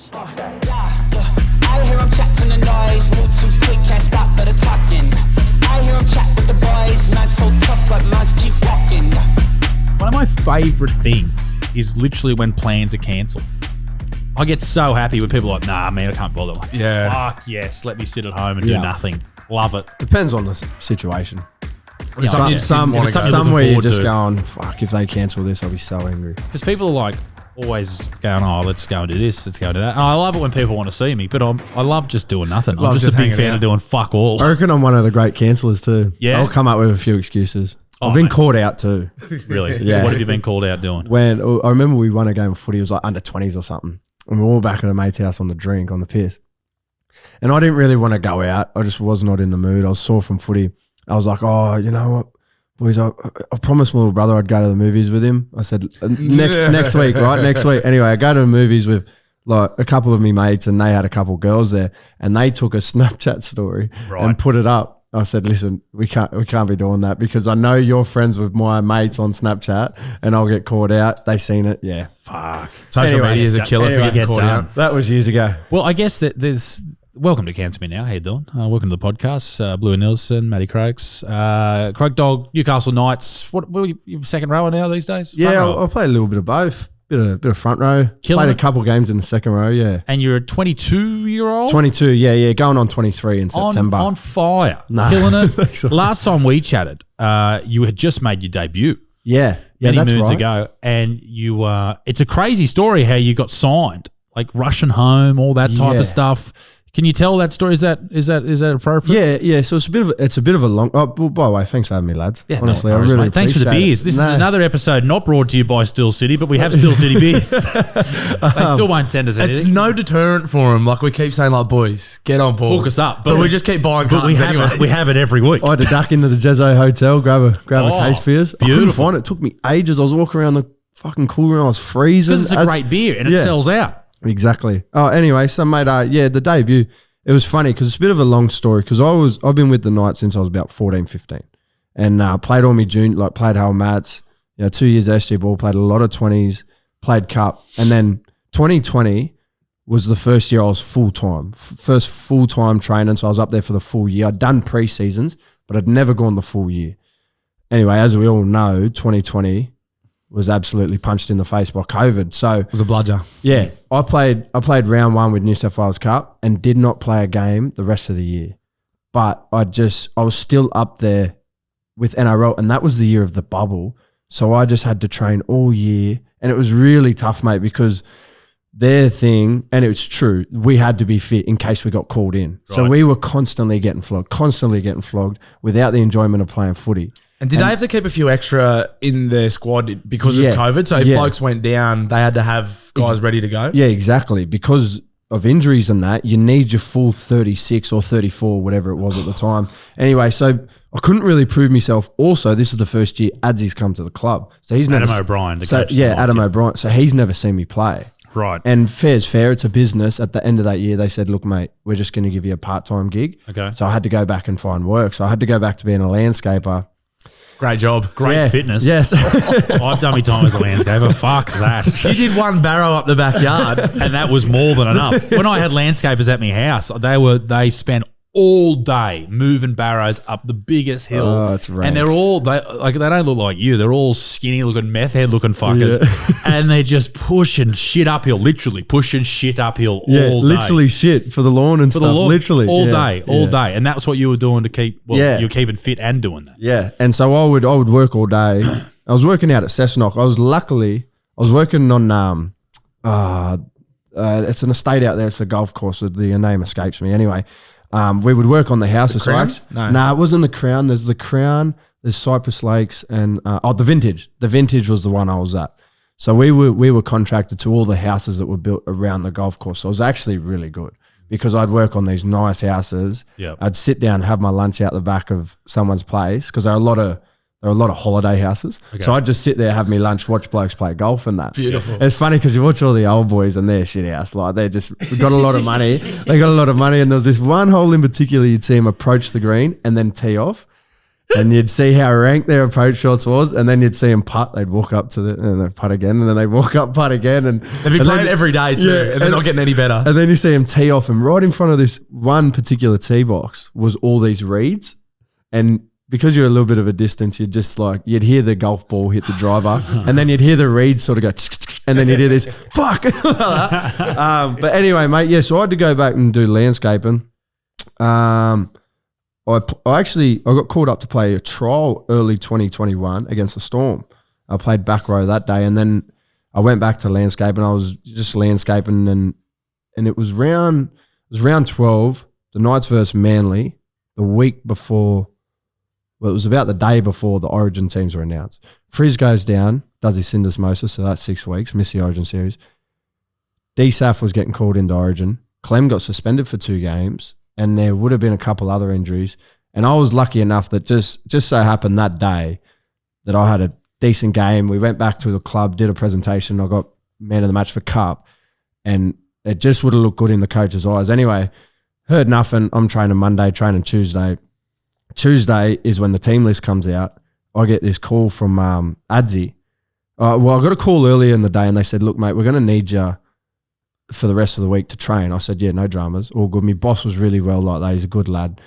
I hear him chat to the noise, move too quick, can't stop for the talking. I hear him chat with the boys, man's so tough, but man's keep walking. One of my favourite things is literally when plans are cancelled. I get so happy when people are like, nah, man, I can't bother. I'm like, fuck yes, let me sit at home and do nothing. Love it. Depends on the situation. Yeah, Somewhere you're just going, fuck, if they cancel this, I'll be so angry. Because people are like always going, oh, let's go and do this, let's go and do that. And I love it when people want to see me, but I love just doing nothing. I'm just a big fan of doing fuck all. I reckon I'm one of the great cancellers too. Yeah. I'll come up with a few excuses. I've been caught out too. Really? Yeah. What have you been called out doing? When I remember we won a game of footy, it was like under 20s or something. And we were all back at a mate's house on the drink, on the piss. And I didn't really want to go out. I just was not in the mood. I was sore from footy. I was like, oh, you know what, boys, I promised my little brother I'd go to the movies with him. I said, next week, right? Next week. Anyway, I go to the movies with like a couple of me mates and they had a couple of girls there and they took a Snapchat story and put it up. I said, listen, we can't be doing that because I know you're friends with my mates on Snapchat and I'll get caught out. They seen it. Yeah. Fuck. Social media is a killer if you get caught out. That was years ago. Well, I guess that there's... Welcome to Cancel Me Now. How you doing? Welcome to the podcast. Blue and Nielsen, Matty Croaks, Croak Dog, Newcastle Knights. What were you second rower now these days? Yeah, I play a little bit of both. Bit of front row. Played a couple games in the second row, yeah. And you're a 22-year-old? 22, yeah. Going on 23 in September. On fire. No. Killing it. Last time we chatted, you had just made your debut. Yeah, many moons ago. And you, it's a crazy story how you got signed, like rushing home, all that type of stuff. Can you tell that story? Is that appropriate? Yeah. So it's a bit of a long. Oh, well, by the way, thanks for having me, lads. Yeah, honestly, I really appreciate it. Thanks for the beers. This is another episode not brought to you by Still City, but we have Still City beers. They still won't send us anything. It's no deterrent for them. Like we keep saying, like boys, get on board, hook us up. But we just keep buying cartons anyway. We have it every week. I had to duck into the Jezzo Hotel, grab a case for us. I couldn't find it. It took me ages. I was walking around the fucking cool room. I was freezing. Because it's a great beer and it sells out. Exactly. Oh, anyway, so mate, the debut. It was funny because it's a bit of a long story because I've been with the Knights since I was about 14, 15 and played all my junior, like played Hale Mats, 2 years SG ball, played a lot of 20s, played cup. And then 2020 was the first year I was full-time, first full-time training. So I was up there for the full year. I'd done pre-seasons, but I'd never gone the full year. Anyway, as we all know, 2020 was absolutely punched in the face by COVID. So it was a bludger. Yeah. I played round one with New South Wales Cup and did not play a game the rest of the year. But I was still up there with NRL and that was the year of the bubble. So I just had to train all year and it was really tough, mate, because their thing, and it was true, we had to be fit in case we got called in. Right. So we were constantly getting flogged without the enjoyment of playing footy. And did they have to keep a few extra in their squad because of COVID? So if blokes went down, they had to have guys ready to go? Yeah, exactly. Because of injuries and that, you need your full 36 or 34, whatever it was at the time. Anyway, so I couldn't really prove myself. Also, this is the first year Adzy's come to the club. So he's Adam O'Brien, the coach. Adam O'Brien. So he's never seen me play. Right. And fair's fair. It's a business. At the end of that year, they said, look, mate, we're just going to give you a part-time gig. Okay. So I had to go back and find work. So I had to go back to being a landscaper. Great job. Great fitness. Yes. I've done my time as a landscaper. Fuck that. You did one barrow up the backyard. And that was more than enough. When I had landscapers at my house, they spent all day moving barrows up the biggest hill. Oh, that's right. And they don't look like you. They're all skinny looking, meth head looking fuckers. Yeah. And they're just pushing shit uphill, literally pushing shit uphill all day. Literally shit for the lawn and stuff. Literally. All day. And that's what you were doing to keep, you were keeping fit and doing that. Yeah. And so I would work all day. I was working out at Cessnock. I was working on, it's an estate out there. It's a golf course. The name escapes me. Anyway, we would work on the houses. The Crown? No, it wasn't the Crown. There's the Crown, there's Cypress Lakes, and the Vintage. The Vintage was the one I was at. So we were contracted to all the houses that were built around the golf course. So it was actually really good because I'd work on these nice houses. Yep. I'd sit down, have my lunch out the back of someone's place because there are a lot of holiday houses. Okay. So I'd just sit there, have me lunch, watch blokes play golf and that. Beautiful. It's funny because you watch all the old boys and they're shit house. Like we've got a lot of money. They got a lot of money. And there was this one hole in particular, you'd see them approach the green and then tee off. And you'd see how ranked their approach shots was, and then you'd see them putt. They'd walk up to and they'd putt again, and then they'd walk up, putt again, and they'd be playing every day too, and they're not getting any better. And then you see them tee off, and right in front of this one particular tee box was all these reeds, and because you're a little bit of a distance, you'd just you'd hear the golf ball hit the driver, and then you'd hear the reeds sort of go, and then you'd hear this fuck. But anyway, mate, yeah. So I had to go back and do landscaping. I got called up to play a trial early 2021 against the Storm. I played back row that day, and then I went back to landscaping. I was just landscaping, and it was round 12. The Knights versus Manly. The week before, well, it was about the day before the Origin teams were announced. Frizz goes down, does his syndesmosis, so that's 6 weeks, missed the Origin series. DSAF was getting called into Origin. Clem got suspended for 2 games. And there would have been a couple other injuries. And I was lucky enough that just so happened that day that I had a decent game. We went back to the club, did a presentation. I got man of the match for Cup. And it just would have looked good in the coach's eyes. Anyway, heard nothing. I'm training Monday, training Tuesday. Tuesday is when the team list comes out. I get this call from Adzi. Well, I got a call earlier in the day, and they said, look, mate, we're going to need you for the rest of the week to train. I said, yeah, no dramas, all good. My boss was really well like that. He's a good lad.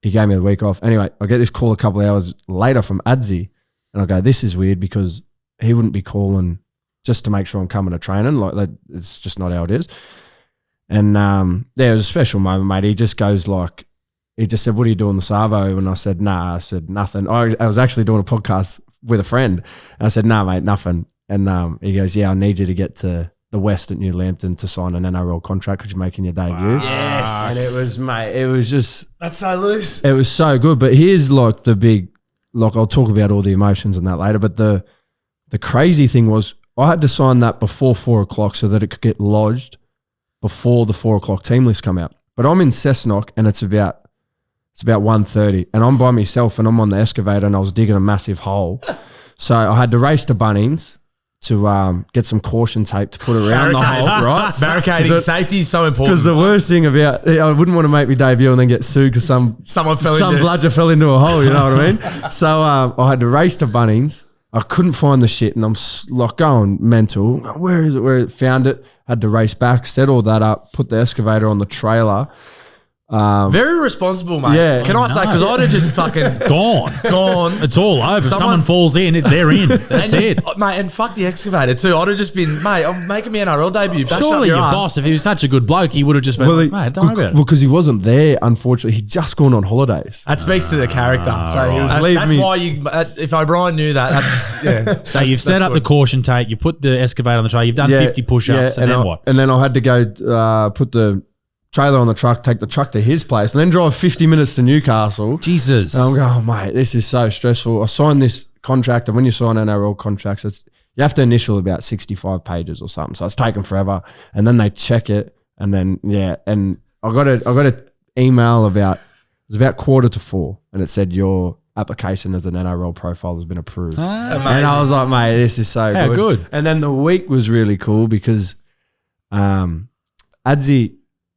He gave me the week off. Anyway, I get this call a couple of hours later from Adzi, and I go, this is weird because he wouldn't be calling just to make sure I'm coming to training. Like, it's just not how it is. And it was a special moment, mate. He just goes he just said, what are you doing the Savo? And I said, nah. I said, nothing. I was actually doing a podcast with a friend, and I said, nah, mate, nothing. And he goes, yeah, I need you to get to the West at New Lambton to sign an NRL contract because you're making your debut. Wow. Yes. And it was just... That's so loose. It was so good. But here's the big... I'll talk about all the emotions and that later, but the crazy thing was I had to sign that before 4 o'clock so that it could get lodged before the 4 o'clock team list come out. But I'm in Cessnock and it's about 1:30 and I'm by myself and I'm on the excavator and I was digging a massive hole. So I had to race to Bunnings to get some caution tape to put around the hole, right? Barricading safety is so important. Because the worst thing about I wouldn't want to make me debut and then get sued because some bludger fell into a hole, you know what I mean? So I had to race to Bunnings. I couldn't find the shit and I'm going mental. Where is it? Found it. Had to race back, set all that up, put the excavator on the trailer. Very responsible, mate. Yeah. Can I say, because I'd have just fucking Gone. It's all over. Someone falls in, they're in. That's it. Mate, and fuck the excavator too. I'd have just been, mate, I'm making my NRL debut. Bash Surely up your ass. boss, if he was such a good bloke, he would have just been mate, don't worry about it. Well, because he wasn't there, unfortunately. He'd just gone on holidays. That speaks to the character. So he was leaving that's me- why you, if O'Brien knew that, that's, yeah. So you've set up the caution tape, you put the excavator on the tray, you've done 50 push-ups, and then what? And then I had to go put the trailer on the truck, take the truck to his place, and then drive 50 minutes to Newcastle. Jesus. And I'm going, oh, mate, this is so stressful. I signed this contract, and when you sign NRL contracts, you have to initial about 65 pages or something. So it's taken forever. And then they check it, and then, and I got an email it was about 3:45, and it said your application as an NRL profile has been approved. And I was like, mate, this is so How good. And then the week was really cool because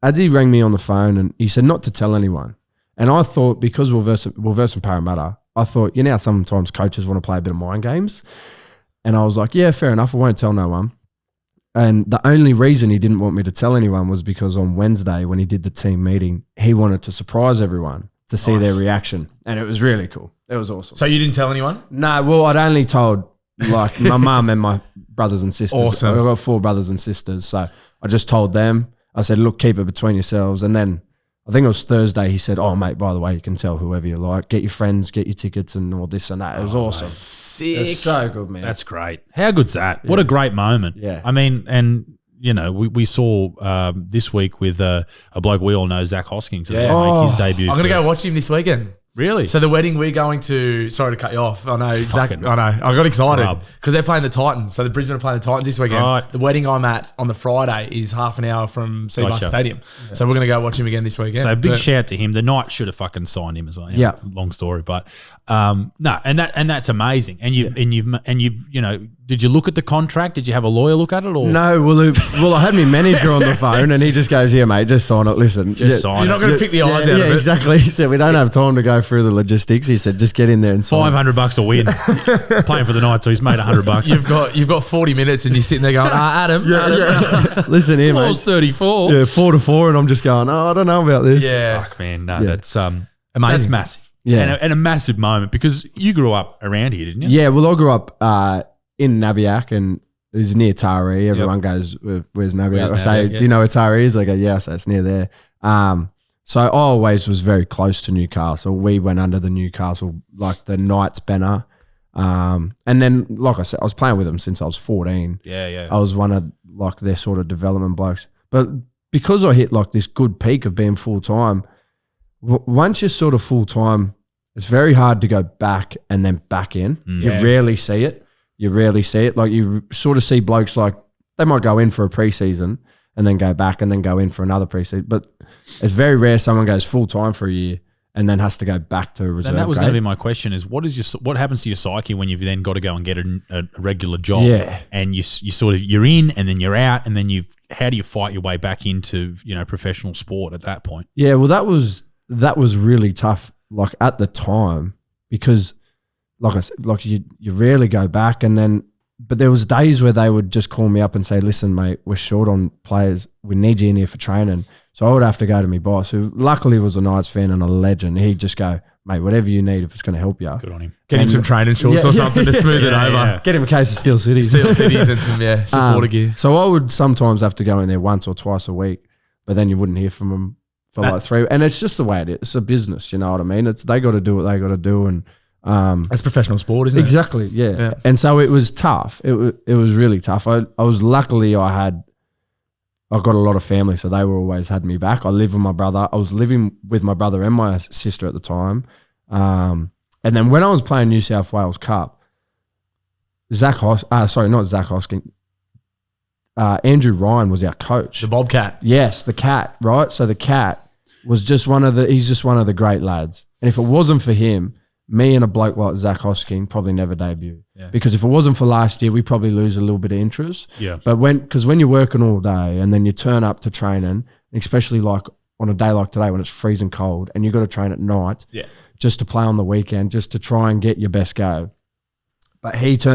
Adzi rang me on the phone and he said not to tell anyone. And I thought because we're versing Parramatta, I thought, how sometimes coaches want to play a bit of mind games. And I was like, yeah, fair enough. I won't tell no one. And the only reason he didn't want me to tell anyone was because on Wednesday when he did the team meeting, he wanted to surprise everyone to see their reaction. And it was really cool. It was awesome. So you didn't tell anyone? No, well, I'd only told my mum and my brothers and sisters. Awesome. I've got 4 brothers and sisters. So I just told them. I said, look, keep it between yourselves. And then I think it was Thursday, he said, oh, mate, by the way, you can tell whoever you like. Get your friends, get your tickets and all this and that. It was awesome. Sick. It's so good, man. That's great. How good's that? What a great moment. Yeah. I mean, and, we saw this week with a bloke we all know, Zach Hoskins, make his debut. I'm going to go watch him this weekend. Really? So the wedding we're going to, sorry to cut you off. I know, exactly. I know. I got excited because they're playing the Titans. So the Brisbane are playing the Titans this weekend. Right. The wedding I'm at on the Friday is half an hour from Seabus Stadium. Yeah. So we're going to go watch him again this weekend. So big shout to him. The Knights should have fucking signed him as well. Yeah. Long story, but no, and that's amazing. And you've Did you look at the contract? Did you have a lawyer look at it? Or No, well, I had my manager on the phone and he just goes, "Here, mate, just sign it. Listen, just sign You're it. not going to pick the eyes out of it. Yeah, exactly." He said, "We don't have time to go through the logistics." He said, "Just get in there and sign." $500 a win. Playing for the Knights, so he's made $100. You've got 40 minutes and you're sitting there going, Adam. Listen here, mate. Clause 34. Yeah, 4-4, and I'm just going, "Oh, I don't know about this." Yeah. Fuck, man. No, Yeah. that's That's massive. Yeah. And a massive moment because you grew up around here, didn't you? Yeah, well, I grew up in Nabiac and it's near Taree. Everyone goes, "Where's Nabiac?" Where's I say, Nabiac, yeah. "Do you know where Taree is?" They go, "Yeah," so it's near there. So I always was very close to Newcastle. We went under the Newcastle, like the Knights banner. And then, like I said, I was playing with them since I was 14. Yeah. I was one of like their sort of development blokes. But because I hit like this good peak of being full-time, once you're sort of full-time, it's very hard to go back and then back in. You rarely see it. Like you sort of see blokes like they might go in for a preseason and then go back and then go in for another preseason. But it's very rare someone goes full-time for a year and then has to go back to a reserve And that was grade. going to be my question: is what happens to your psyche when you've then got to go and get a regular job? Yeah. And you're in and then you're out and then how do you fight your way back into professional sport at that point? Yeah, well, that was really tough. Like at the time, because like I said, like you rarely go back, and then but there was days where they would just call me up and say, "Listen, mate, we're short on players. We need you in here for training." So I would have to go to my boss, who luckily was a Knights fan and a legend. He'd just go, "Mate, whatever you need, if it's going to help you." Good on him. Get him some training shorts or something to smooth it over. yeah. Get him a case of Steel Cities. Steel Cities and some supporter gear. So I would sometimes have to go in there once or twice a week, but then you wouldn't hear from them for like 3. And it's just the way it is. It's a business, you know what I mean? They got to do what they got to do, and That's professional sport, isn't it? exactly, yeah. And so it was tough. It was really tough. I was luckily I got a lot of family, so they were always had me back. I lived with my brother. I was living with my brother and my sister at the time. And then when I was playing New South Wales Cup, not Zach Hosking. Andrew Ryan was our coach. The Bobcat. Yes, the Cat, right? So the Cat was just he's just one of the great lads. And if it wasn't for him, me and a bloke like Zach Hosking probably never debut. Yeah. Because if it wasn't for last year, we probably lose a little bit of interest. Yeah. But when you're working all day and then you turn up to training, especially like on a day like today when it's freezing cold and you've got to train at night just to play on the weekend, just to try and get your best go. But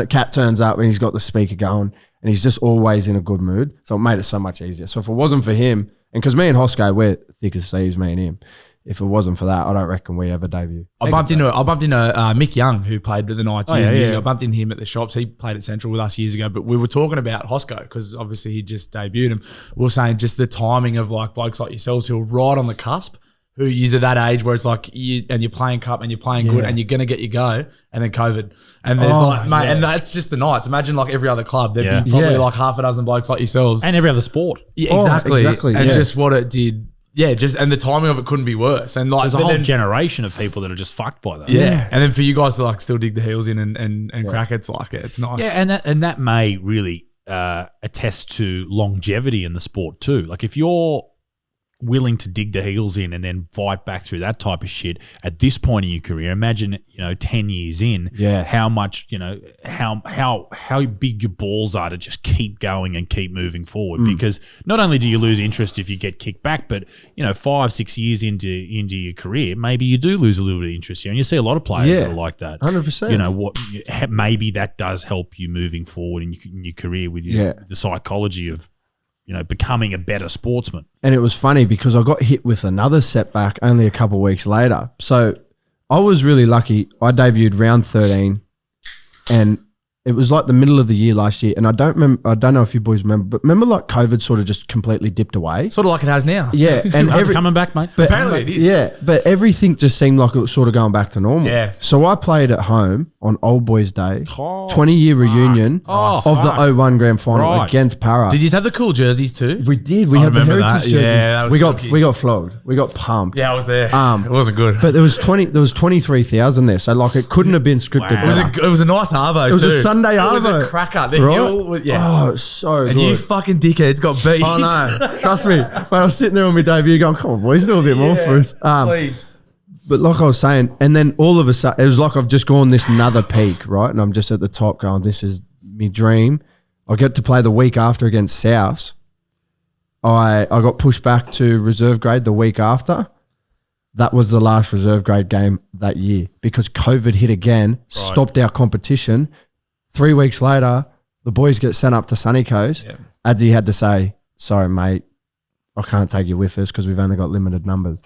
Cat turns up and he's got the speaker going and he's just always in a good mood. So it made it so much easier. So if it wasn't for him, and because me and Hosco, we're thick as thieves, me and him. If it wasn't for that, I don't reckon we ever debut. I bumped into Mick Young, who played with the Knights years yeah. ago. I bumped into him at the shops. He played at Central with us years ago, but we were talking about Hosco because obviously he just debuted him. We were saying just the timing of like blokes like yourselves who are right on the cusp, who is at that age where it's like you're playing cup and you're playing good and you're gonna get your go, and then COVID, and there's and that's just the Knights. Imagine like every other club, there'd be probably like half a dozen blokes like yourselves, And every other sport. yeah, exactly, and yeah. just what it did. Yeah, and the timing of it couldn't be worse. And like There's a whole generation of people that are just fucked by that. Yeah. And then for you guys to like still dig the heels in and crack it's like it's nice. Yeah, and that may really attest to longevity in the sport too. Like if you're willing to dig the heels in and then fight back through that type of shit at this point in your career, imagine 10 years in, how much how big your balls are to just keep going and keep moving forward. Because not only do you lose interest if you get kicked back, but 5-6 years into your career, maybe you do lose a little bit of interest here, and you see a lot of players that are like that. 100%. Maybe that does help you moving forward in your career with the psychology of becoming a better sportsman. And it was funny because I got hit with another setback only a couple of weeks later. So I was really lucky. I debuted round 13 and it was like the middle of the year last year. And I don't know if you boys remember, but remember like COVID sort of just completely dipped away? Sort of like it has now. Yeah. And It's coming back, mate. but, Apparently it is. Yeah. But everything just seemed like it was sort of going back to normal. Yeah. So I played at home on Old Boys Day, 20-year reunion of the 01 Grand Final against Para. Did you have the cool jerseys too? We did. We had the remember heritage that. jerseys. Yeah, that was we silky. got flogged. We got pumped. Yeah, I was there. It wasn't good. But there was 23,000 there, so like it couldn't have been scripted. Wow. better. It was a nice arvo too. It was a Sunday It was a arvo. cracker. The Right? hill was, Oh, it was so and good. you fucking dickheads got beat. I know. Trust me. When I was sitting there on my debut going, come on, boys, do a bit more for us. Please. But like I was saying, and then all of a sudden, it was like I've just gone this another peak, right? And I'm just at the top going, this is me dream. I get to play the week after against Souths. I got pushed back to reserve grade the week after. That was the last reserve grade game that year because COVID hit again, stopped our competition. 3 weeks later, the boys get sent up to Sunny Coast. Yeah. Adzi had to say, sorry, mate, I can't take you with us because we've only got limited numbers.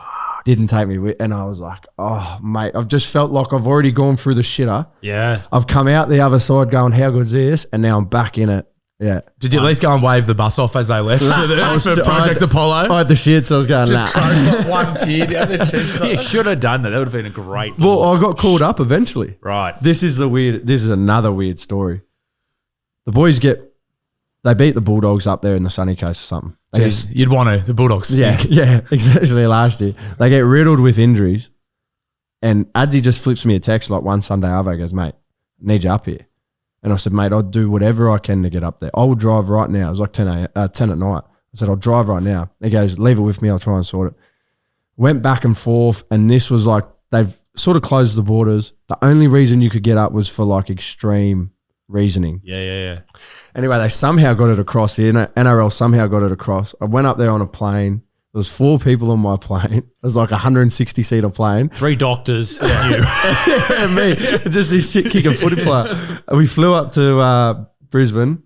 Didn't take me with, and I was like, oh, mate, I've just felt like I've already gone through the shitter. Yeah. I've come out the other side going, how good's this? And now I'm back in it. Yeah. Did you at least go and wave the bus off as they left for Project Apollo? I had the shit, so I was going, just crows one cheer down the cheeks. You should have done that. That would have been a great. Well, I got called up eventually. Right. This is another weird story. The boys they beat the Bulldogs up there in the Sunny Coast or something. Jeez, you'd want to. The Bulldogs stink. Yeah, especially last year. They get riddled with injuries, and Adzi just flips me a text like one Sunday over. He goes, mate, I need you up here. And I said, mate, I'll do whatever I can to get up there. I will drive right now. It was like 10 at night. I said, I'll drive right now. He goes, leave it with me. I'll try and sort it. Went back and forth, and this was like, they've sort of closed the borders. The only reason you could get up was for like extreme reasoning. Yeah. Anyway, they somehow got it across. The NRL somehow got it across. I went up there on a plane. There was 4 people on my plane. It was like a 160-seater plane. 3 doctors and you. And me. Just this shit-kicking footy player. We flew up to Brisbane,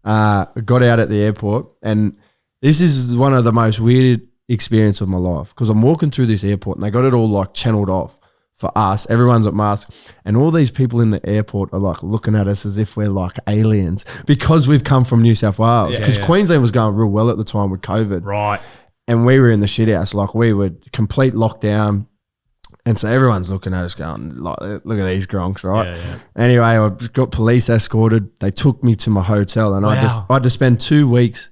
got out at the airport, and this is one of the most weird experiences of my life because I'm walking through this airport and they got it all like channeled off for us. Everyone's at mask, and all these people in the airport are like looking at us as if we're like aliens because we've come from New South Wales. Because Queensland was going real well at the time with COVID. Right. And we were in the shit house, like we were complete lockdown. And so everyone's looking at us going, like, look at these gronks, right? Yeah. Anyway, I got police escorted. They took me to my hotel, and I had to spend 2 weeks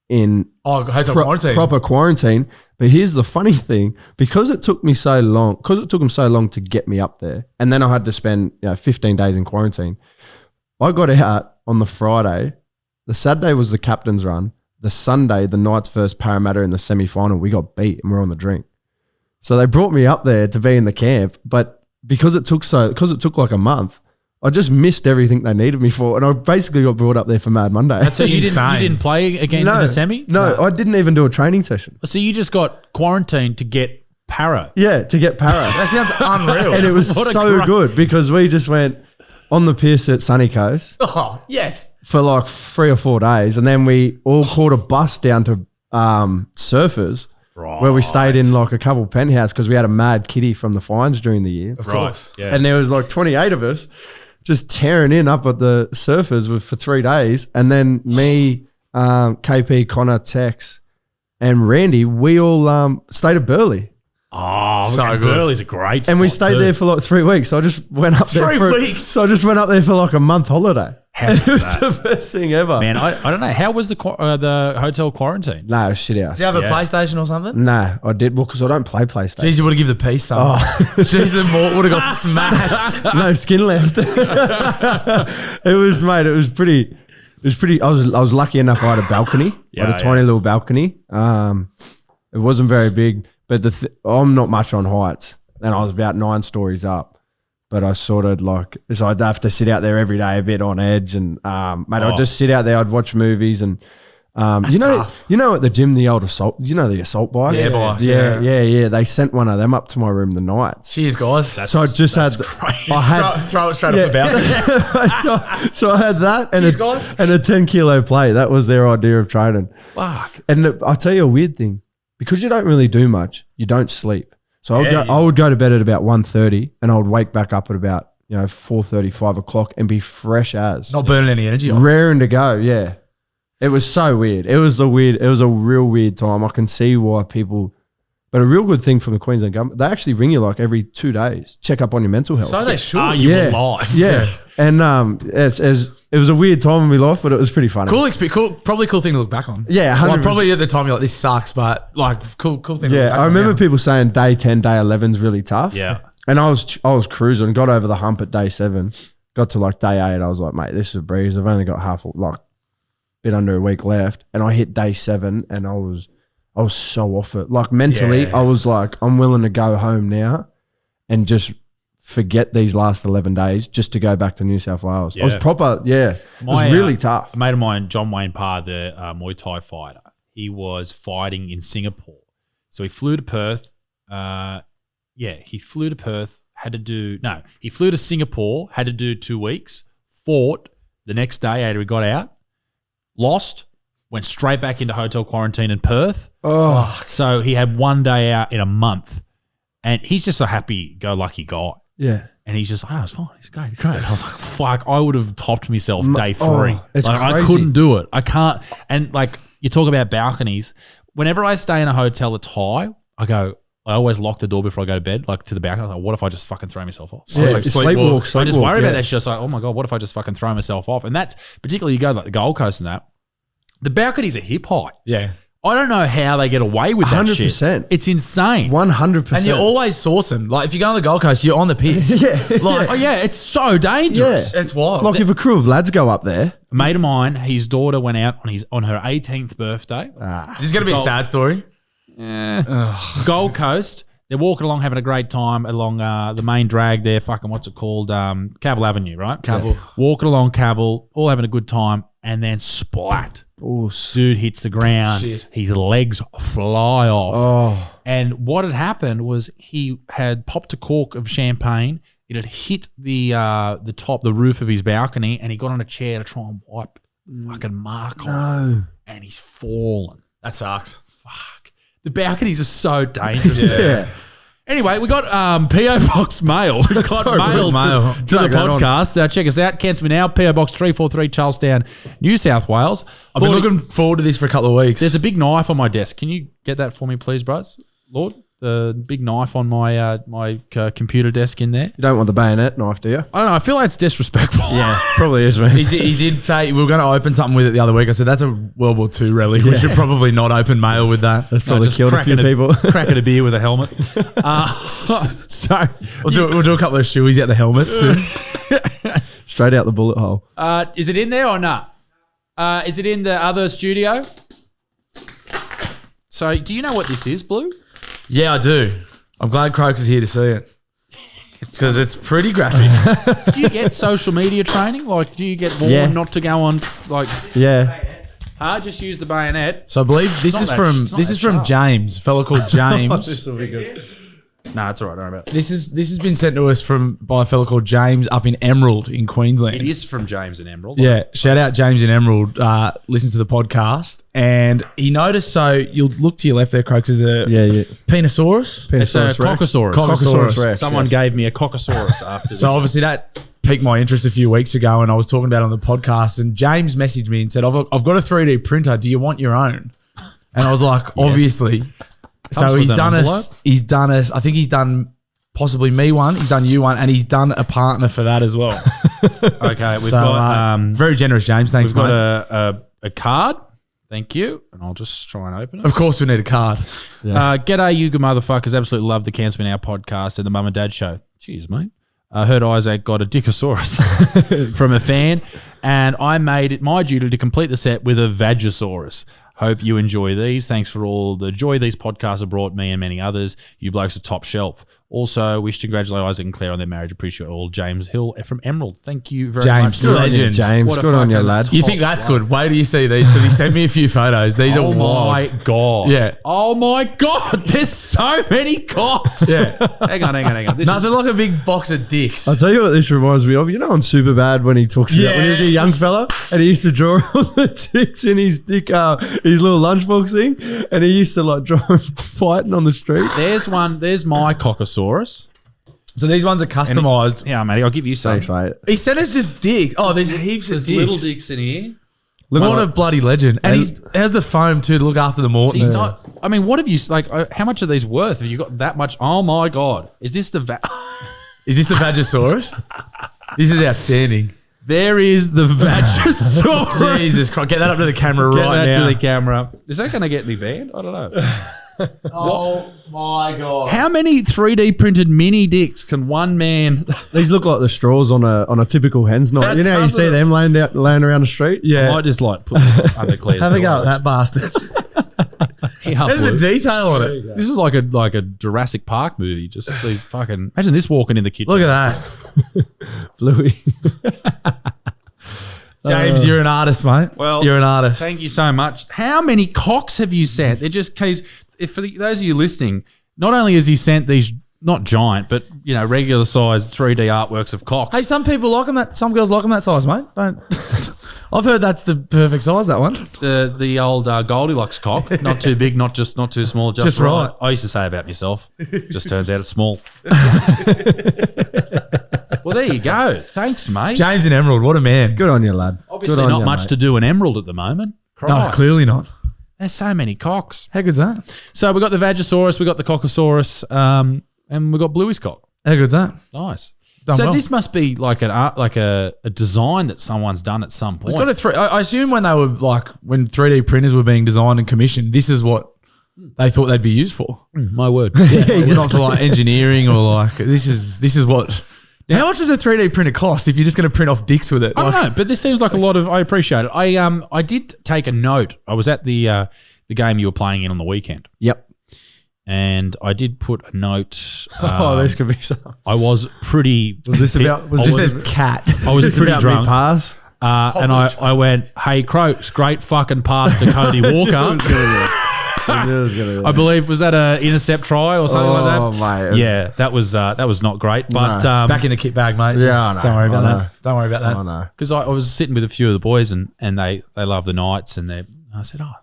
in hotel quarantine. Proper quarantine. But here's the funny thing, because it took them so long to get me up there, and then I had to spend 15 days in quarantine. I got out on the Friday. The Saturday was the captain's run. The Sunday, the Knights versus Parramatta in the semi-final, we got beat and we're on the drink. So they brought me up there to be in the camp, but because it took like a month, I just missed everything they needed me for, and I basically got brought up there for Mad Monday. So you didn't play again in the semi? No, I didn't even do a training session. So you just got quarantined to get para? Yeah, to get para. That sounds unreal. And it was so good because we just went on the piss at Sunny Coast. Oh, yes. For like 3 or 4 days, and then we all caught a bus down to Surfers. Right. Where we stayed in like a couple penthouse because we had a mad kitty from the fines during the year. Of course. Yeah. And there was like 28 of us just tearing in up at the Surfers for 3 days. And then me, KP, Connor, Tex, and Randy, we all stayed at Burleigh. Oh, so good. Burleigh's a great spot. And we stayed there for like 3 weeks. So I just went up there. 3 weeks? So I just went up there for like a month holiday. It was the best thing ever. Man, I don't know. How was the hotel quarantine? No, shit house. Do you have a PlayStation or something? No, I did. Well, because I don't play PlayStation. Jeez, you would have given the piece some. Jeez, the Mort would have got smashed. No skin left. It was pretty. I was lucky enough. I had a balcony. I had a tiny little balcony. It wasn't very big, but I'm not much on heights, and I was about 9 stories up. But I sort of so I'd have to sit out there every day a bit on edge, and I'd just sit out there. I'd watch movies, and tough. At the gym, the old assault, the assault bikes. Yeah. They sent one of them up to my room the nights. Cheers, guys. So I just had, crazy. Throw it straight off the balcony. so I had that and a 10-kilo plate. That was their idea of training. Fuck. And I'll tell you a weird thing, because you don't really do much, you don't sleep. So I would go to bed at about 1:30 and I would wake back up at about 4:30, 5 o'clock and be fresh as. Not burning any energy off. Raring to go, yeah. It was so weird. It was a real weird time. I can see why people, but a real good thing from the Queensland government, they actually ring you like every 2 days, check up on your mental health. So they should. Are you alive? Yeah. And it was a weird time in my life, but it was pretty funny. Probably cool thing to look back on. Yeah, 100%. Probably at the time you're like, this sucks, but cool thing to look back on. Yeah, I remember people saying day 10, day 11 is really tough. Yeah. And I was cruising, got over the hump at day 7, got to like day 8. I was like, mate, this is a breeze. I've only got bit under a week left. And I hit day 7 and I was so off it. Like mentally, I was like, I'm willing to go home now and just forget these last 11 days just to go back to New South Wales. Yeah. I was proper, it was really tough. A mate of mine, John Wayne Parr, the Muay Thai fighter, he was fighting in Singapore. So he flew to Perth. He flew to Perth, he flew to Singapore, had to do 2 weeks, fought the next day after he got out, lost, went straight back into hotel quarantine in Perth. Oh. So he had 1 day out in a month. And he's just a happy-go-lucky guy. Yeah. And he's just like, it's fine. It's great. I was like, fuck, I would have topped myself day 3. It's like, crazy. I couldn't do it. I can't. And like you talk about balconies. Whenever I stay in a hotel that's high, I always lock the door before I go to bed, like to the balcony. I was like, what if I just fucking throw myself off? Sleepwalk. I just worry about that shit. It's like, oh my God, what if I just fucking throw myself off? And that's particularly, you go like the Gold Coast and that, the balconies are hip high. Yeah. I don't know how they get away with that 100%. shit. It's insane. 100%. And you're always sourcing. Like if you go on the Gold Coast, you're on the piss. Oh yeah, it's so dangerous. Yeah. It's wild. Like if a crew of lads go up there. A mate of mine, his daughter went out on her 18th birthday. This is going to be a sad story. Gold Coast. They're walking along, having a great time along the main drag there. Fucking what's it called? Cavill Avenue, right? Cavill. Yeah. Walking along Cavill, all having a good time, and then splat. Oh, Dude hits the ground. Shit. His legs fly off. Oh. And what had happened was he had popped a cork of champagne. It had hit the roof of his balcony, and he got on a chair to try and wipe the fucking mark off. And he's fallen. That sucks. Fuck. The balconies are so dangerous. Yeah. Anyway, we got PO Box mail. We've got mail to the podcast. Check us out. Cancel Me Now, PO Box 343 Charlestown, New South Wales. I've been looking forward to this for a couple of weeks. There's a big knife on my desk. Can you get that for me, please, bros? Lord? The big knife on my computer desk in there. You don't want the bayonet knife, do you? I don't know. I feel like it's disrespectful. Yeah, probably is, man. He did say we were going to open something with it the other week. I said, that's a World War II relic. We should probably not open mail with that. That's probably just killed a few people. Cracking a beer with a helmet. So We'll do a couple of shoeies at the helmets soon. Straight out the bullet hole. is it in there or not? Is it in the other studio? So do you know what this is, Blue? Yeah, I do. I'm glad Croaks is here to see it. Because it's pretty graphic. Do you get social media training? Like, do you get warned not to go on, like, just use the bayonet? So I believe this is from James, a fellow called James. This will be good. No, it's all right. Don't worry about it. This has been sent to us by a fellow called James up in Emerald in Queensland. It is from James in Emerald. Yeah, shout out James in Emerald. Listens to the podcast, and he noticed. So you'll look to your left there, Croaks. Is a Penosaurus. It's a Cockosaurus. Cockosaurus Rex. Someone gave me a Cockosaurus after. So obviously that piqued my interest a few weeks ago, and I was talking about it on the podcast. And James messaged me and said, "I've got a 3D printer. Do you want your own?" And I was like, "Obviously." So he's done us. I think he's done possibly me one. He's done you one, and he's done a partner for that as well. Okay, we've got very generous, James. Thanks, we've mate. got a card. Thank you, and I'll just try and open it. Of course, we need a card. G'day, you good motherfuckers! Absolutely love the Cancel Me Now podcast and the Mum and Dad show. Cheers, mate. I heard Isaac got a Dickosaurus from a fan, and I made it my duty to complete the set with a Vagosaurus. Hope you enjoy these. Thanks for all the joy these podcasts have brought me and many others. You blokes are top shelf. Also, wish to congratulate Isaac and Claire on their marriage. Appreciate all. James Hill from Emerald. Thank you very much. James, legend. James, good on you, lad. You think that's good? Wait till you see these, because he sent me a few photos. These are wild. Oh my God. Yeah. Oh my God. There's so many cocks. Yeah. Hang on. Nothing like a big box of dicks. I'll tell you what this reminds me of. You know on Superbad when he talks about when he was a young fella and he used to draw all the dicks in his dick, his little lunchbox thing, and he used to like draw him fighting on the street. There's my Cockosaurus. So these ones are customized. Yeah, mate, I'll give you some. Thanks, mate. He sent us just dicks. Oh, there's heaps of dicks. Little dicks in here. What a bloody legend. And he has the foam too to look after the Mortons. He's not. I mean, what have you like? How much are these worth? Have you got that much? Oh my God! Is this the Is this the Vagosaurus? This is outstanding. There is the Vagosaurus. Jesus Christ! Get that up to the camera right now. Get that to the camera. Is that going to get me banned? I don't know. Oh my God! How many 3D printed mini dicks can one man? These look like the straws on a typical hen's night. That's you know how you see them laying around the street? Yeah. I might just like put this under Claire's Have a door. go at that bastard. Here, up, There's the Blue. detail on it. This is like a Jurassic Park movie. Just these fucking. Imagine this walking in the kitchen. Look at that. Bluey. James, you're an artist, mate. Well, you're an artist. Thank you so much. How many cocks have you sent? They're just case. If for those of you listening, not only has he sent these not giant, but regular size 3D artworks of cocks. Hey, some people like them that. Some girls like them that size, mate. Don't. I've heard that's the perfect size. That one. The old Goldilocks cock, not too big, not too small, just right. I used to say about myself. Just turns out it's small. Well, there you go. Thanks, mate. James and Emerald, what a man. Good on you, lad. Obviously, Good on not you, much mate. to do in Emerald at the moment. No, Christ. clearly not. There's so many cocks. How good's that? So we got the Vagosaurus, we got the Cockosaurus, and we got Bluey's cock. How good's that? Nice. Done So well. this must be like an art, like a design that someone's done at some point. It's got I assume when they were when 3D printers were being designed and commissioned, this is what they thought they'd be used for. My word. It's not for engineering or this is what. Now, how much does a 3D printer cost if you're just going to print off dicks with it? I don't know, but this seems like a lot of. I appreciate it. I did take a note. I was at the game you were playing in on the weekend, Yep. and I did put a note. This could be some. I was pretty. Was this about? Was I this was- as cat? I was this pretty about drunk. Me pass? And I went, "Hey, Croaks, great fucking pass to Cody Walker." I believe was that a intercept try or something like that. Oh, mate. Yeah, that was not great. But Back in the kit bag, mate. Yeah, Just I know, don't worry about I know. that. Don't worry about that. Oh no. because I was sitting with a few of the boys and they love the Knights and I said, "Oh,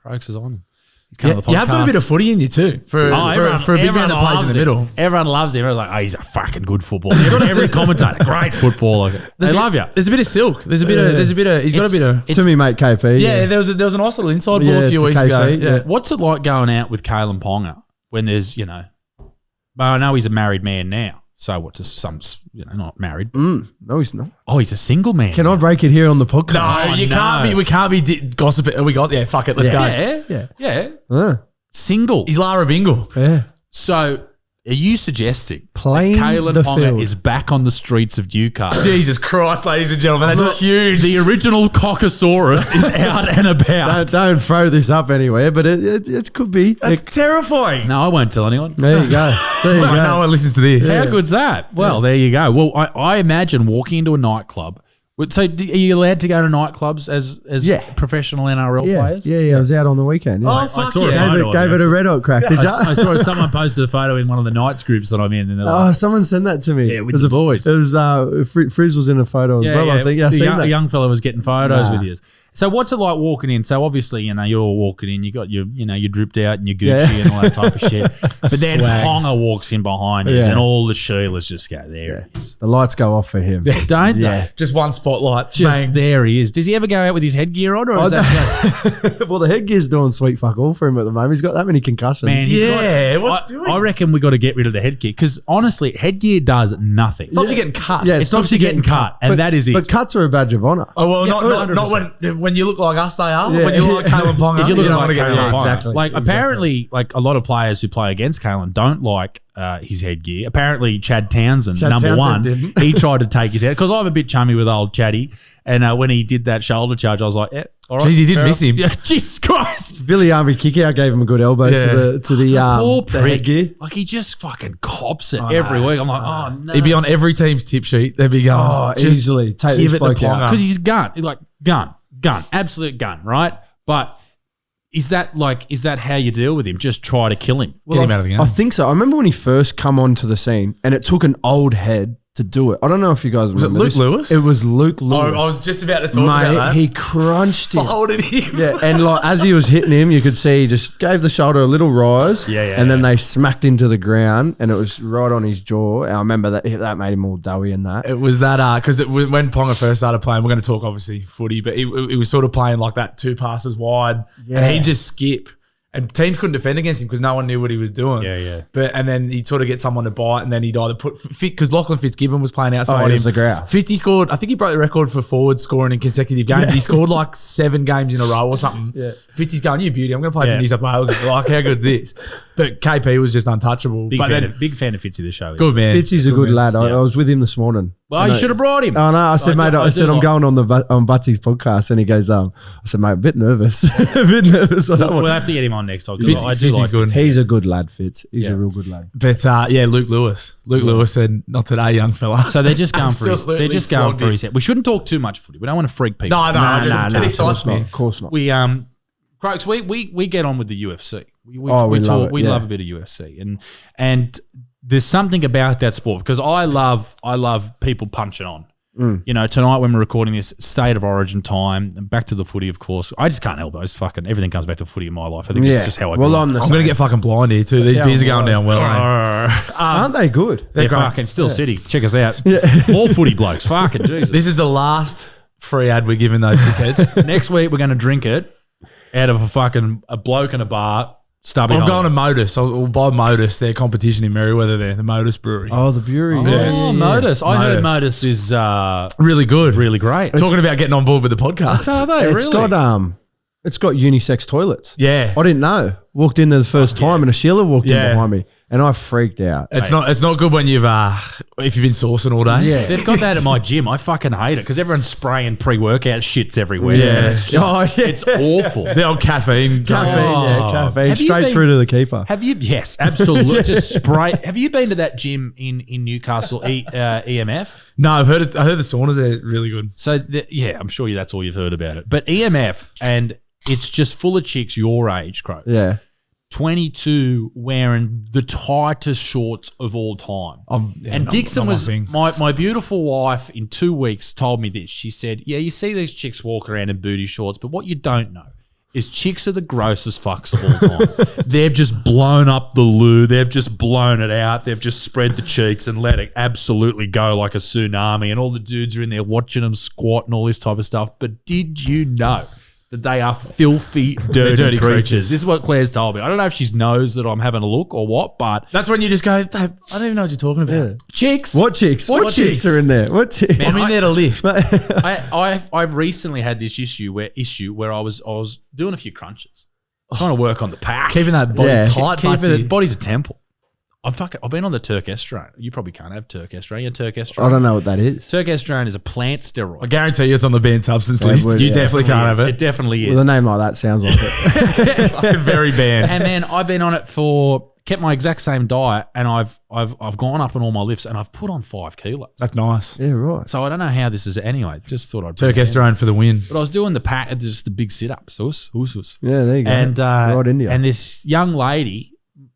Croaks is on." He's come Yeah, to the you have got a podcast. bit of footy in you too. For a big man that plays in the middle. Everyone loves him. Everyone's like, "Oh, he's a fucking good footballer." Every commentator, great footballer. They love you. There's a bit of silk. There's a bit of. He's got a bit of. It's- To me, mate, KP. Yeah, there was a nice little inside ball Yeah, a few to weeks KP, ago. yeah. What's it like going out with Kalyn Ponga when there's, but I know he's a married man now. So what? Just some, not married. No, he's not. Oh, he's a single man. Can I break it here on the podcast? No, you no. can't be. We can't be gossiping. We got fuck it. Let's go. Yeah. Single. He's Lara Bingle. Yeah. So are you suggesting Playing Kalyn the Ponga field. is back on the streets of Newcastle? Jesus Christ, ladies and gentlemen, that's huge. The original Cockosaurus is out and about. Don't throw this up anywhere, but it could be. That's terrifying. No, I won't tell anyone. There you go. There you No go. one listens to this. How good's that? Well, there you go. Well, I imagine walking into a nightclub. So, are you allowed to go to nightclubs as Yeah. professional NRL Yeah, players? yeah, I was out on the weekend. Yeah. Oh, fuck saw a yeah. photo of Gave it a red hot crack. Did you? I saw someone posted a photo in one of the Knights groups that I'm in, and they're like, Oh, someone sent that to me. Yeah, with It was the boys. It was Frizz was in a photo as well. I think. Yeah, I the seen young, that. a young fella was getting photos Nah. with you. So what's it like walking in? So obviously, you're all walking in. You got your, you're dripped out and your Gucci and all that type of shit. But then Swag. Ponga walks in behind you, Yeah. and all the Sheilas just go, there he is. The lights go off for him. Don't Yeah. they? Just one spotlight. Just Bang. there he is. Does he ever go out with his headgear on, or is that just Well, the headgear's doing sweet fuck all for him at the moment. He's got that many concussions. man? Yeah, what's doing? I reckon we got to get rid of the headgear because honestly, headgear does nothing. Stops you getting cut. Yeah, It stops you getting cut, and that is it. But cuts are a badge of honour. Oh well, Yeah, not when you look like us. They are. Yeah. When you look like Kalyn Ponga, If you look don't like want to get Kalyn cut. Ponga. exactly. Like apparently, like a lot of players who play against Kalyn don't like his headgear. Apparently, Chad Townsend, number Townsend one, didn't. he tried to take his head because I'm a bit chummy with old Chatty, and when he did that shoulder charge, I was like, yeah, all right. Jeez, he didn't fair miss enough. him. Yeah, Jesus Christ. Billy Army kick out gave him a good elbow Yeah. to the Poor the prick. headgear. Like he just fucking cops it every week. I'm like, oh no. He'd be on every team's tip sheet. They'd be going, Oh, just easily take give this it the bloke out. Ponga. because he's gun, like gun, absolute gun, right? But is that how you deal with him? Just try to kill him. Get him out of the game. I think so. I remember when he first come onto the scene, and it took an old head to do it. I don't know if you guys remember. Luke this. Lewis? It was Luke Lewis. I was just about to talk about Mate, that. he crunched him. folded him. Yeah, and like as he was hitting him, you could see he just gave the shoulder a little rise. Yeah, and then they smacked into the ground, and it was right on his jaw. And I remember that made him all doughy and that. It was that because when Ponga first started playing, we're going to talk obviously footy, but he was sort of playing like that 2 passes wide, and he'd just skip. And teams couldn't defend against him because no one knew what he was doing. Yeah. And then he'd sort of get someone to bite, and then he'd either put because Lachlan Fitzgibbon was playing outside he him. was a grouse. Fitzy scored. I think he broke the record for forward scoring in consecutive games. He scored like 7 games in a row or something. Yeah. Fitzy's going, you beauty. I'm going to play for New South Wales. Like, how good's this? But KP was just untouchable. Big but fan then of Fitzy the show. good man. Fitzy's a good lad. Yeah. I was with him this morning. Well, you should have brought him. Oh no, I said, mate, I said I'm going on on Butsy's podcast, and he goes, I said, mate, a bit nervous, a bit nervous. We'll have to get him on next time. He's a good lad, Fitz. He's a real good lad. But Luke Lewis. Luke Lewis said, "Not today, young fella." So they're just going for his head. We shouldn't talk too much footy. We don't want to freak people. No, it excites me. Of course not. We Crokes, we get on with the UFC. We love a bit of UFC, and there's something about that sport because I love people punching on. You know, tonight when we're recording this, State of Origin time, and back to the footy, of course. I just can't help it. I just fucking everything comes back to footy in my life. I think it's just how I. Well, I'm going to get fucking blind here too. These beers are going down well. Aren't they good? They're fucking still City. Check us out. All footy blokes. Fucking Jesus. This is the last free ad we're giving those dickheads. Next week we're going to drink it out of a bloke in a bar. I'm going to Modus. I'll buy Modus, their competition in Merriweather there, the Modus Brewery. Oh, the brewery. Modus. I heard Modus is really good. Really great. Talking about getting on board with the podcast. Are they really? It's got unisex toilets. Yeah. I didn't know. Walked in there the first time and a Sheila walked in behind me and I freaked out. It's not good when you've if you've been sourcing all day. Yeah. They've got that at my gym. I fucking hate it because everyone's spraying pre-workout shits everywhere. Yeah. It's just, it's awful. The old caffeine. Caffeine straight through to the keeper. Have you? Yes, absolutely. Just spray. Have you been to that gym in Newcastle, EMF? No, I heard the saunas are really good. So, I'm sure that's all you've heard about it. But EMF, and it's just full of chicks your age, Crow. Yeah. 22 wearing the tightest shorts of all time. Dixon was my beautiful wife in 2 weeks told me this. She said, yeah, you see these chicks walk around in booty shorts, but what you don't know is chicks are the grossest fucks of all time. They've just blown up the loo. They've just blown it out. They've just spread the cheeks and let it absolutely go like a tsunami. And all the dudes are in there watching them squat and all this type of stuff. But did you know that they are filthy, dirty creatures? This is what Claire's told me. I don't know if she knows that I'm having a look or what, but that's when you just go, babe, I don't even know what you're talking about. Yeah. Chicks. What chicks? What chicks are in there? What chicks? I'm in there to lift. I've recently had this issue where I was doing a few crunches, trying to work on the pack, keeping that body tight. Body's a temple. I've been on the turkestrone. You probably can't have turkestrone. You have turkestrone. I don't know what that is. Turkestrone is a plant steroid. I guarantee you it's on the banned substance list. You definitely can't have it. It definitely is. With a name like that sounds like it. Very banned. And then I've been on it kept my exact same diet, and I've gone up on all my lifts, and I've put on 5 kilos. That's nice. Yeah, right. So I don't know how this is. Anyway, just thought I'd turkestrone for the win. But I was doing the pack, just the big sit-ups. Yeah, there you go. And right in and this young lady,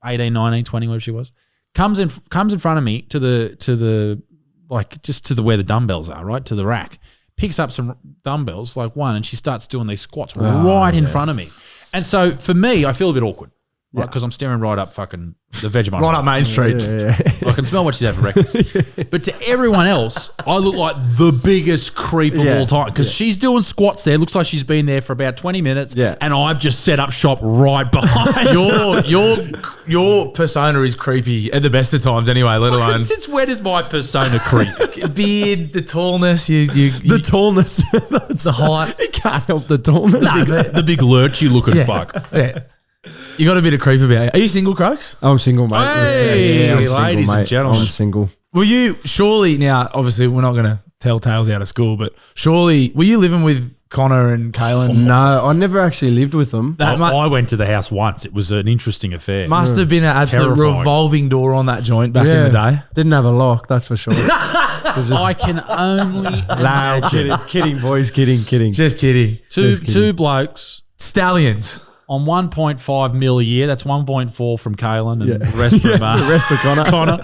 18, 19, 20, whatever she was, comes in front of me to the where the dumbbells are, right, to the rack, picks up some dumbbells, like one, and she starts doing these squats in front of me. And so for me, I feel a bit awkward, right, because I'm staring right up fucking the Vegemite. Right up Main Street. I can smell what she's having for breakfast. But to everyone else, I look like the biggest creep of all time because she's doing squats there. Looks like she's been there for about 20 minutes, and I've just set up shop right behind. Your persona is creepy at the best of times anyway, let alone. Since when is my persona creepy? Beard, the tallness, the tallness. The height. You can't help the tallness. The big lurchy looking fuck. Yeah. You got a bit of creep about you. Are you single, Crokes? I'm single, mate. Hey, I'm ladies and gentlemen. I'm single. Were you surely, now obviously we're not going to tell tales out of school, but surely, were you living with Connor and Kalyn? No, I never actually lived with them. I went to the house once. It was an interesting affair. Must have been an absolute revolving door on that joint back in the day. Didn't have a lock, that's for sure. I can only imagine. Kidding, boys. Kidding. Just kidding. Two blokes. Stallions. On 1.5 mil a year. That's 1.4 from Kalyn and the rest from the rest for Connor.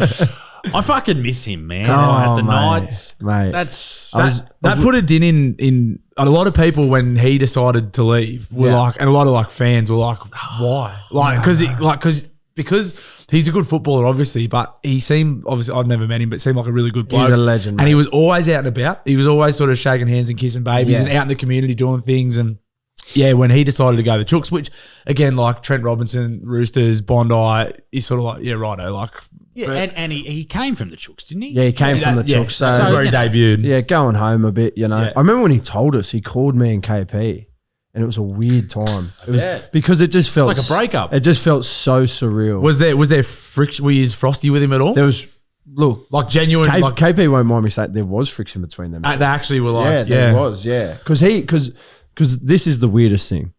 I fucking miss him, man. Oh, At the nights. Mate. That put a din in a lot of people when he decided to leave were like, and a lot of fans were like, why? Because he's a good footballer, obviously, but he seemed, obviously, I've never met him, but seemed like a really good bloke. He's a legend, and he was always out and about. He was always sort of shaking hands and kissing babies and out in the community doing things. And when he decided to go to the Chooks, which again, like Trent Robinson, Roosters, Bondi, he's sort of like, righto, and he came from the Chooks, didn't he? Yeah, he came from the Chooks. So where he debuted. Yeah, going home a bit, Yeah. I remember when he told us, he called me and KP, and it was a weird time. It was because it just felt like a breakup. It just felt so surreal. Was there friction? Were you frosty with him at all? There was look, Like genuine. KP won't mind me saying there was friction between them. They actually were like, there was, because this is the weirdest thing.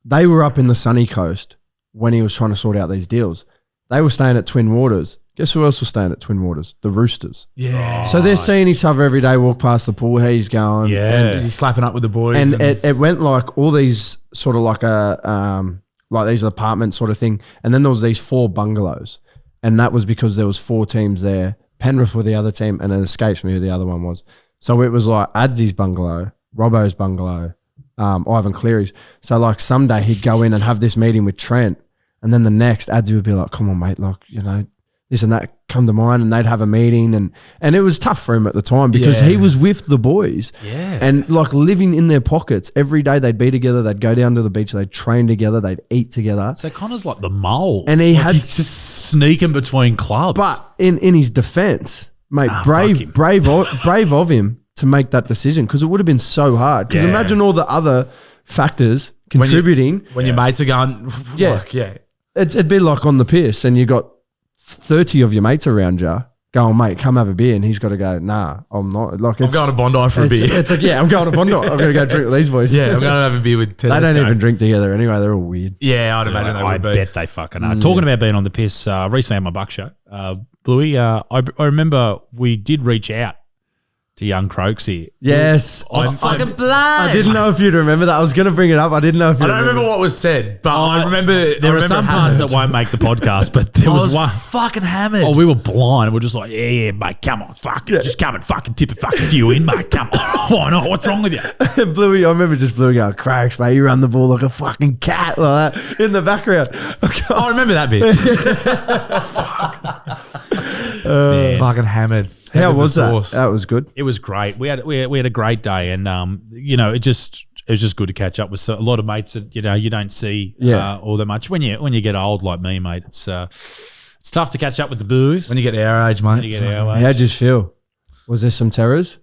They were up in the sunny coast when he was trying to sort out these deals. They were staying at Twin Waters. Guess who else was staying at Twin Waters? The Roosters. Yeah. So they're seeing each other every day, walk past the pool. How he's going. Yeah. And He's slapping up with the boys. And it went like all these sort of like these apartments sort of thing. And then there was these 4 bungalows. And that was because there was 4 teams there. Penrith were the other team, and it escapes me who the other one was. So it was like Adzy's bungalow, Robbo's bungalow, Ivan Cleary's. So like someday he'd go in and have this meeting with Trent, and then the next Adsy would be like, come on, mate, like, you know, this and that come to mind, and they'd have a meeting, and it was tough for him at the time because he was with the boys and like living in their pockets every day. They'd be together, they'd go down to the beach, they'd train together, they'd eat together. So Connor's like the mole, and he's just sneaking between clubs. But in his defense, mate, brave of him to make that decision, because it would have been so hard. Because imagine all the other factors contributing when your mates are going, it'd be like on the piss, and you got 30 of your mates around you going, mate, come have a beer, and he's got to go, nah, I'm not. Like, I'm going to Bondi for a beer. It's like, I'm going to Bondi. I'm going to go drink with these boys. Yeah, I'm going to have a beer with Ted. They don't even drink together anyway. They're all weird. Yeah, I'd imagine they would be. I bet they fucking are. Talking about being on the piss, recently at my buck show, Bluey, I remember we did reach out to young Croaks here. Yes. I'm fucking blind. I didn't know if you'd remember that. I was going to bring it up. I didn't know if you I don't remember what was said, but I remember there are some parts that won't make the podcast, but there was one. Fucking hammered. Oh, we were blind. We're just like, yeah, mate, come on, just come and fucking tip a fucking few in, mate. Come on. Why not? What's wrong with you? Bluey, I remember just Bluey going, Craigs, mate, you run the ball like a fucking cat, like that, in the background. I remember that bit. Fucking hammered. How was that? That was good. It was great. We had a great day, and you know, it was just good to catch up with a lot of mates that you don't see all that much when you get old like me, mate. It's tough to catch up with the booze when you get our age, mate. How'd you feel? Was there some terrors?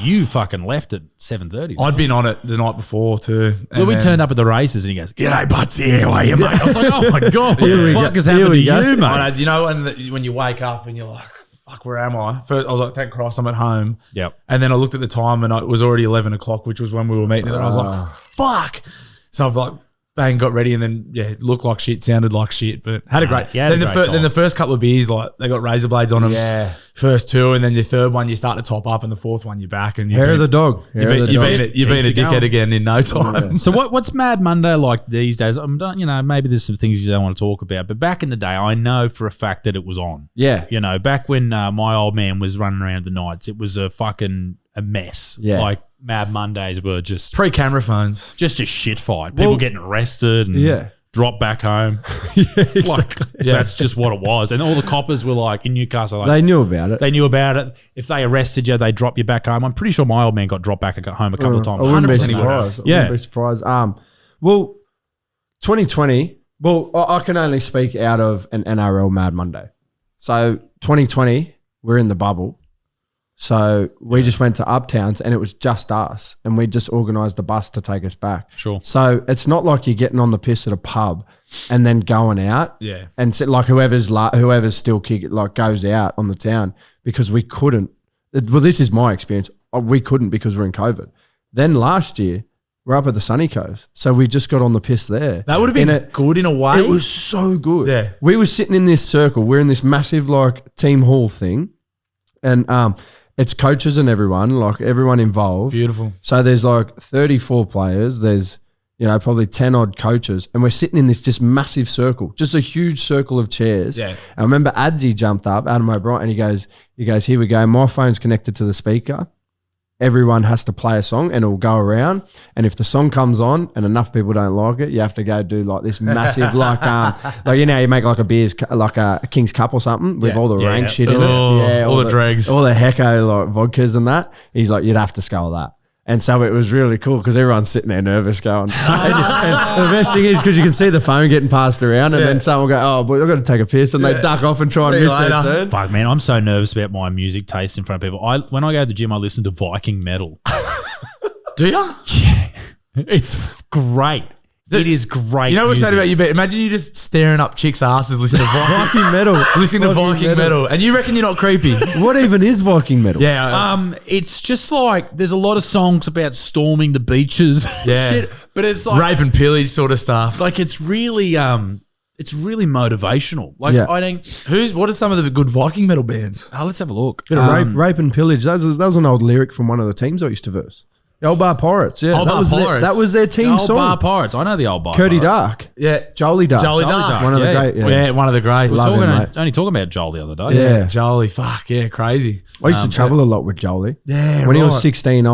You fucking left at 7:30. I'd been on it the night before too. Well, we turned up at the races, and he goes, "G'day, Butsy, how are you, mate?" I was like, "Oh my god, what the fuck is happening to you, mate?" I know, you know when you wake up and you're like, fuck, where am I? First, I was like, thank Christ I'm at home. Yep. And then I looked at the time and it was already 11 o'clock, which was when we were meeting. And I was like, fuck. So I've like, bang, got ready, and then it looked like shit, sounded like shit, but had a great. Then the first couple of beers, like they got razor blades on them. Yeah. First 2, and then the third one you start to top up, and the fourth one you're back, and hair of the dog. You've been a dickhead again in no time. So what's Mad Monday like these days? Maybe there's some things you don't want to talk about, but back in the day, I know for a fact that it was on. Yeah. You know, back when my old man was running around the nights, it was a mess. Yeah. Like Mad Mondays were just pre-camera phones, just a shit fight. People getting arrested and drop back home. That's just what it was. And all the coppers were like in Newcastle. Like, they knew about it. They knew about it. If they arrested you, they drop you back home. I'm pretty sure my old man got dropped back home a couple of times. I wouldn't be surprised. I wouldn't be surprised. Well, 2020. Well, I can only speak out of an NRL Mad Monday. So 2020, we're in the bubble. So we just went to Uptowns, and it was just us, and we just organised a bus to take us back. Sure. So it's not like you're getting on the piss at a pub and then going out. Yeah. And so, like whoever's still goes out on the town, because we couldn't. Well, this is my experience. We couldn't because we're in COVID. Then last year, we're up at the sunny coast, so we just got on the piss there. That would have been good in a way. It was so good. Yeah. We were sitting in this circle. We're in this massive like team hall thing, and it's coaches and everyone involved. Beautiful. So there's like 34 players. There's, probably 10 odd coaches. And we're sitting in this just massive circle, just a huge circle of chairs. Yeah. I remember Adsy jumped up, Adam O'Brien, and he goes, here we go. My phone's connected to the speaker. Everyone has to play a song, and it'll go around. And if the song comes on and enough people don't like it, you have to go do like this massive, you make like a beers, like a King's Cup or something with all the rank shit in it. Yeah, all the dregs. All the hecko like vodkas and that. He's like, you'd have to scull that. And so it was really cool because everyone's sitting there nervous going. and the best thing is because you can see the phone getting passed around, and then someone will go, oh, boy, I've got to take a piss, and they duck off and try and miss their turn. Fuck, man, I'm so nervous about my music taste in front of people. When I go to the gym, I listen to Viking metal. Do you? Yeah. It's great. It is great. You know what's sad music. about you, but imagine you just staring up chicks' asses, listening to Viking metal. listening to Viking metal, and you reckon you're not creepy? What even is Viking metal? Yeah, It's just like there's a lot of songs about storming the beaches, Yeah. shit, but it's like rape and pillage sort of stuff. like it's really motivational. Like Yeah. I think. What are some of the good Viking metal bands? Let's have a look. Bit of rape and pillage. That was an old lyric from one of the teams I used to verse. The Old Bar Pirates. Yeah, Old Bar Pirates. That was their The team old song. Bar Pirates. I know the old Bar Curdy Pirates. Dark. Yeah, Jolie Dark. Jolie Dark. One of the Yeah. great. yeah, Yeah. one of the greats. Love him, mate. Only talking about Joel the other day. Yeah. Jolie, fuck yeah, crazy. I used to travel a lot with Jolie. Yeah, When he was right. 16,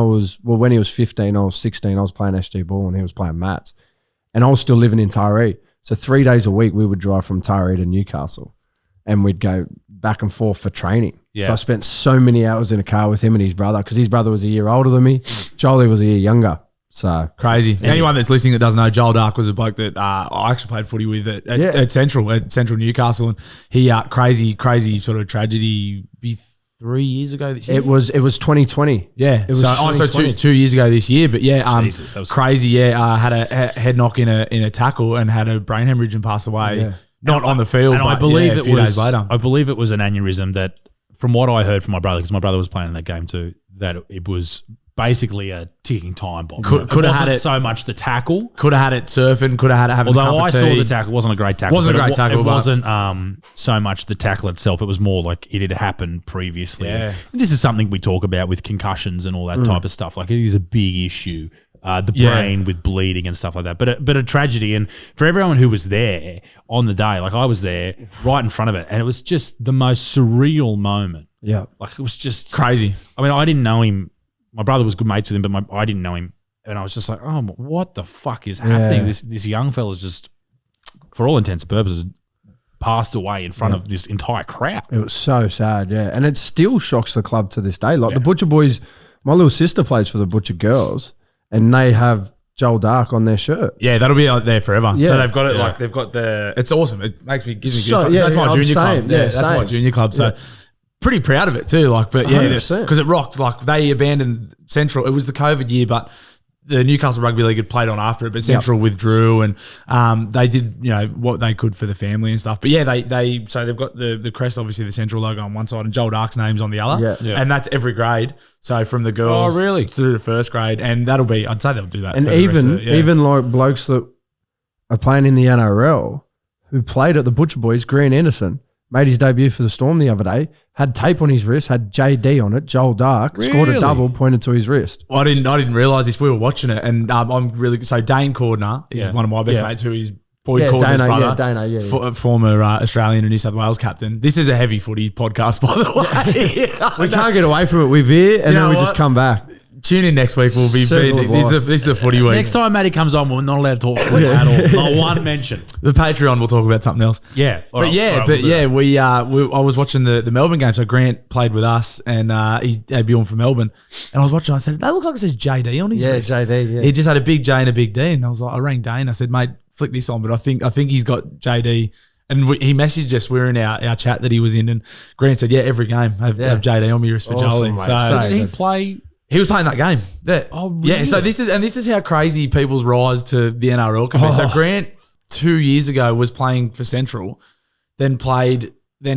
when he was 15, I was 16, I was playing SG ball and he was playing mats. And I was still living in Tyree. So 3 days a week we would drive from Tyree to Newcastle and we'd go back and forth for training. Yeah. So I spent so many hours in a car with him and his brother because his brother was a year older than me. Jolie was a year younger. So Crazy. Anyone that's listening that doesn't know, Joel Dark was a bloke that I actually played footy with at Central Newcastle, and he crazy sort of tragedy. Be 3 years ago this year. it was 2020. Yeah. It was so 2020. 2 years ago this year, but yeah, Jesus, that was crazy. Yeah, had a head knock in a tackle and had a brain hemorrhage and passed away. Yeah. Not on the field, And but I believe a it few was. days later. I believe it was an aneurysm that, from what I heard from my brother, because my brother was playing in that game too, that it was basically a ticking time bomb. Could have had it so much the tackle. Could have had it surfing. Could have had it having. Although a cup I of saw tea. the tackle, it wasn't a great tackle. Wasn't a but great tackle, It but- wasn't so much the tackle itself. It was more like it had happened previously. Yeah. And this is something we talk about with concussions and all that type of stuff. Like it is a big issue. The Yeah. brain with bleeding and stuff like that. But a tragedy. And for everyone who was there on the day, like I was there right in front of it, and it was just the most surreal moment. Yeah. Like it was just Crazy. I mean, I didn't know him. My brother was good mates with him, but I didn't know him. And I was just like, oh, what the fuck is happening? Yeah. This young fella's just, for all intents and purposes, passed away in front of this entire crowd. It was so sad, yeah. And it still shocks the club to this day. Like the Butcher Boys, my little sister plays for the Butcher Girls and they have Joel Dark on their shirt. Yeah, that'll be out there forever. Yeah. So they've got it Yeah. like they've got the. It's awesome. It gives me So, goosebumps. yeah, That's my I'm junior saying, club. yeah, That's my same. junior club. So Yeah. pretty proud of it too. Like, but yeah, 100%. because it rocked. Like they abandoned Central. It was the COVID year, but the Newcastle Rugby League had played on after it. But Central withdrew, and they did what they could for the family and stuff. But yeah, they so they've got the crest, obviously the Central logo on one side, and Joel Dark's name's on the other. Yeah. Yeah. And that's every grade. So from the girls, Oh, really? through to first grade, and I'd say they'll do that. And for the rest of it, even like blokes that are playing in the NRL who played at the Butcher Boys, Grant Anderson, made his debut for the Storm the other day, had tape on his wrist, had JD on it, Joel Dark, scored a Really? double, pointed to his wrist. I didn't realize this. We were watching it, and I'm really so. Dane Cordner is Yeah. one of my best Yeah. mates, who is Boyd Yeah, Cordner's Dano, brother, yeah, Dano, yeah, yeah. former Australian and New South Wales captain. This is a heavy footy podcast, by the way. We can't get away from it. We veer and You know then we what? just come back. Tune in next week. We'll be Circle of life. this is a footy week. Next time Matty comes on, we're not allowed to talk footy at all. Not one mention. the Patreon, we'll talk about something else. Yeah. All But right, yeah, all right, but we'll do yeah, that. I was watching the Melbourne game. So Grant played with us, and he's Bjorn from Melbourne. And I was watching. I said, "That looks like it says JD on his wrist." JD, yeah. He just had a big J and a big D, and I was like, I rang Dane. I said, "Mate, flick this on," but I think he's got JD. And he messaged us. We were in our chat that he was in, and Grant said, "Yeah, every game have JD on my wrist for Awesome, Jolie." mate. So So did he play? he was playing that game. Yeah. Oh, Yeah. So really? this is how crazy people's rise to the NRL can be. So Grant 2 years ago was playing for Central, then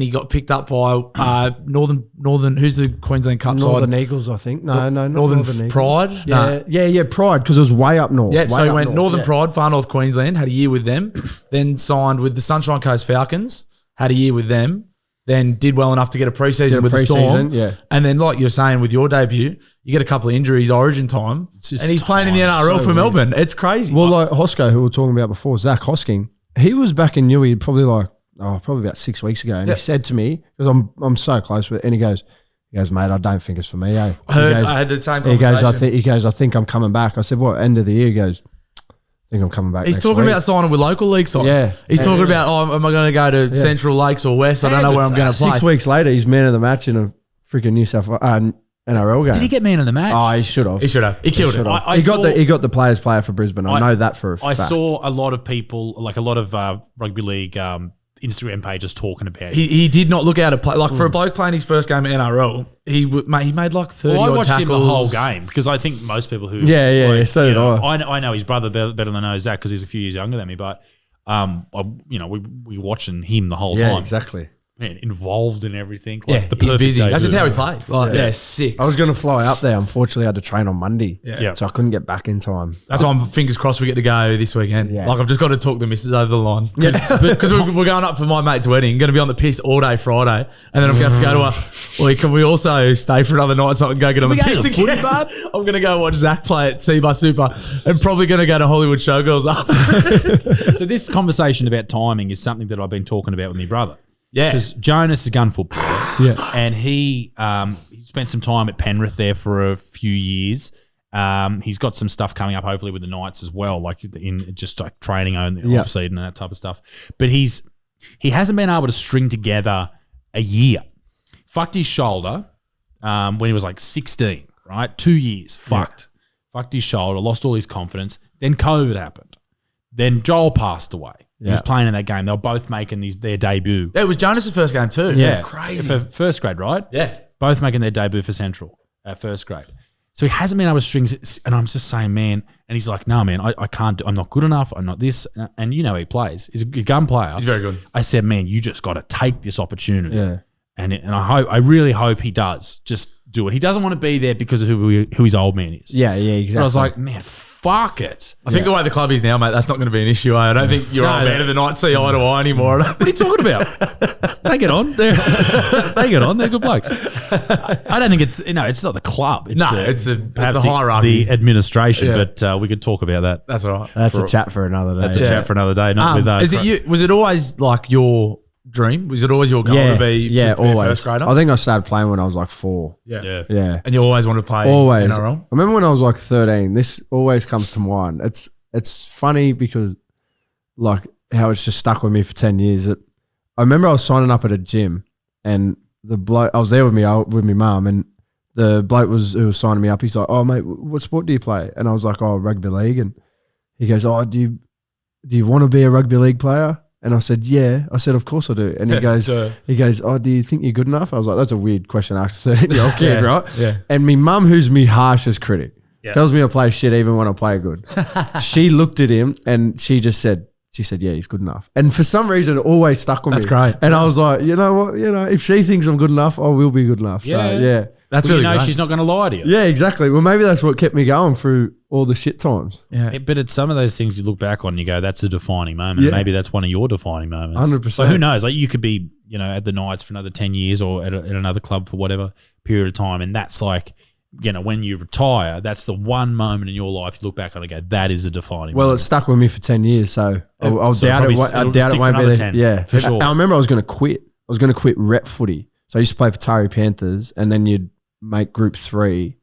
he got picked up by Northern. Who's the Queensland Cup Northern side? Eagles, I think. No, not Northern Eagles. Pride? Yeah, yeah, Pride, because it was way up north. Yeah, way so he up went north. Northern Yeah. Pride, Far North Queensland, had a year with them, then signed with the Sunshine Coast Falcons, had a year with them, then did well enough to get a preseason Did a with the Storm. preseason, yeah. And then, like you're saying, with your debut, you get a couple of injuries, Origin time, just and he's playing in the time, NRL so for weird. Melbourne. It's crazy. Well, like Hosco, who we were talking about before, Zach Hosking, he was back in Newey probably about 6 weeks ago, and Yeah. he said to me, because I'm so close with it, and he goes, mate, I don't think it's for me, eh? I had the same He conversation. goes, I think I'm coming back. I said, what, end of the year? He goes, I think I'm coming back He's next talking week. about signing with local league sides. Yeah. He's Yeah. talking about, am I going to go to Central Lakes or West? I don't know where I'm going to play. 6 weeks later, he's man of the match in a freaking New South NRL game. Did he get man of the match? Oh, he should have. He should have. He killed it. should have. I He got saw- he got the players player for Brisbane. I know that for a I fact. saw a lot of people, like a lot of rugby league Instagram pages talking about it. He did not look out of play. Like for a bloke playing his first game at NRL, he made like 30 I odd watched tackles. him the whole game because I think most people who So did I know his brother better than I know Zach because he's a few years younger than me. But we watching him the whole time. Exactly. Man, involved in everything. Yeah, he's busy. That's just how he plays. Like, sick. I was going to fly up there. Unfortunately, I had to train on Monday. Yeah. So I couldn't get back in time. That's why I'm fingers crossed we get to go this weekend. Yeah. Like I've just got to talk the missus over the line. Because we're going up for my mate's wedding. Going to be on the piss all day Friday. And then I'm going to have to go to well, can we also stay for another night so I can go get on the piss again? I'm going to go watch Zach play at Seabar Super and probably going to go to Hollywood Showgirls after. So this conversation about timing is something that I've been talking about with my brother. Yeah. Because Jonas is a gun footballer. Yeah. And he spent some time at Penrith there for a few years. He's got some stuff coming up, hopefully, with the Knights as well, like in just like training on the off season and that type of stuff. But he hasn't been able to string together a year. Fucked his shoulder when he was like 16, right? 2 years. Fucked his shoulder, lost all his confidence. Then COVID happened. Then Joel passed away. He was playing in that game. They were both making their debut. Yeah, it was Jonas' first game too. Yeah. Crazy. For first grade, right? Yeah. Both making their debut for Central at first grade. So he hasn't been able to string it. And I'm just saying, man, and he's like, no, man, I can't I'm not good enough. I'm not this. And you know he plays. He's a gun player. He's very good. I said, man, you just got to take this opportunity. Yeah. And I really hope he does just do it. He doesn't want to be there because of who his old man is. Yeah, exactly. But I was like, man, fuck it. I think the way the club is now, mate, that's not going to be an issue. I don't think your old man of the night see eye to eye anymore. What are you talking about? They get on. They get on. They're good blokes. I don't think it's not the club. It's the perhaps hierarchy. the administration. But we could talk about that. That's all right. That's a chat for another day. That's a chat for another day. Not with Is it you? Was it always like your dream? Was it always your goal to be a always. first grader? I think I started playing when I was like 4. Yeah. Yeah. And you always wanted to play Always. NRL? I remember when I was like 13, this always comes to mind. It's funny because like how it's just stuck with me for 10 years. I remember I was signing up at a gym and the bloke, I was there with my mum and the bloke who was signing me up, he's like, oh mate, what sport do you play? And I was like, oh, rugby league. And he goes, oh, do you want to be a rugby league player? And I said, yeah. I said, of course I do. And he goes, oh, do you think you're good enough? I was like, that's a weird question to ask a 13-year-old kid, right? Yeah. And my mum, who's my harshest critic, tells me I play shit even when I play good. She looked at him and she said, yeah, he's good enough. And for some reason, it always stuck with me. That's great. And I was like, you know what? If she thinks I'm good enough, I will be good enough. So, yeah. That's Well, really you know great. she's not going to lie to you. Yeah, exactly. Well, maybe that's what kept me going through all the shit times. Yeah. But it's some of those things you look back on and you go, that's a defining moment. Yeah. Maybe that's one of your defining moments. 100%. So who knows? Like you could be, at the Knights for another 10 years or at another club for whatever period of time. And that's like, when you retire, that's the one moment in your life you look back on and go, that is a defining Well, moment. it stuck with me for 10 years, so I'll So doubt it. probably I it'll doubt stick it for won't be another there. 10, Yeah, for sure. I remember I was going to quit. I was going to quit rep footy. So I used to play for Tari Panthers, and then you'd make group 3.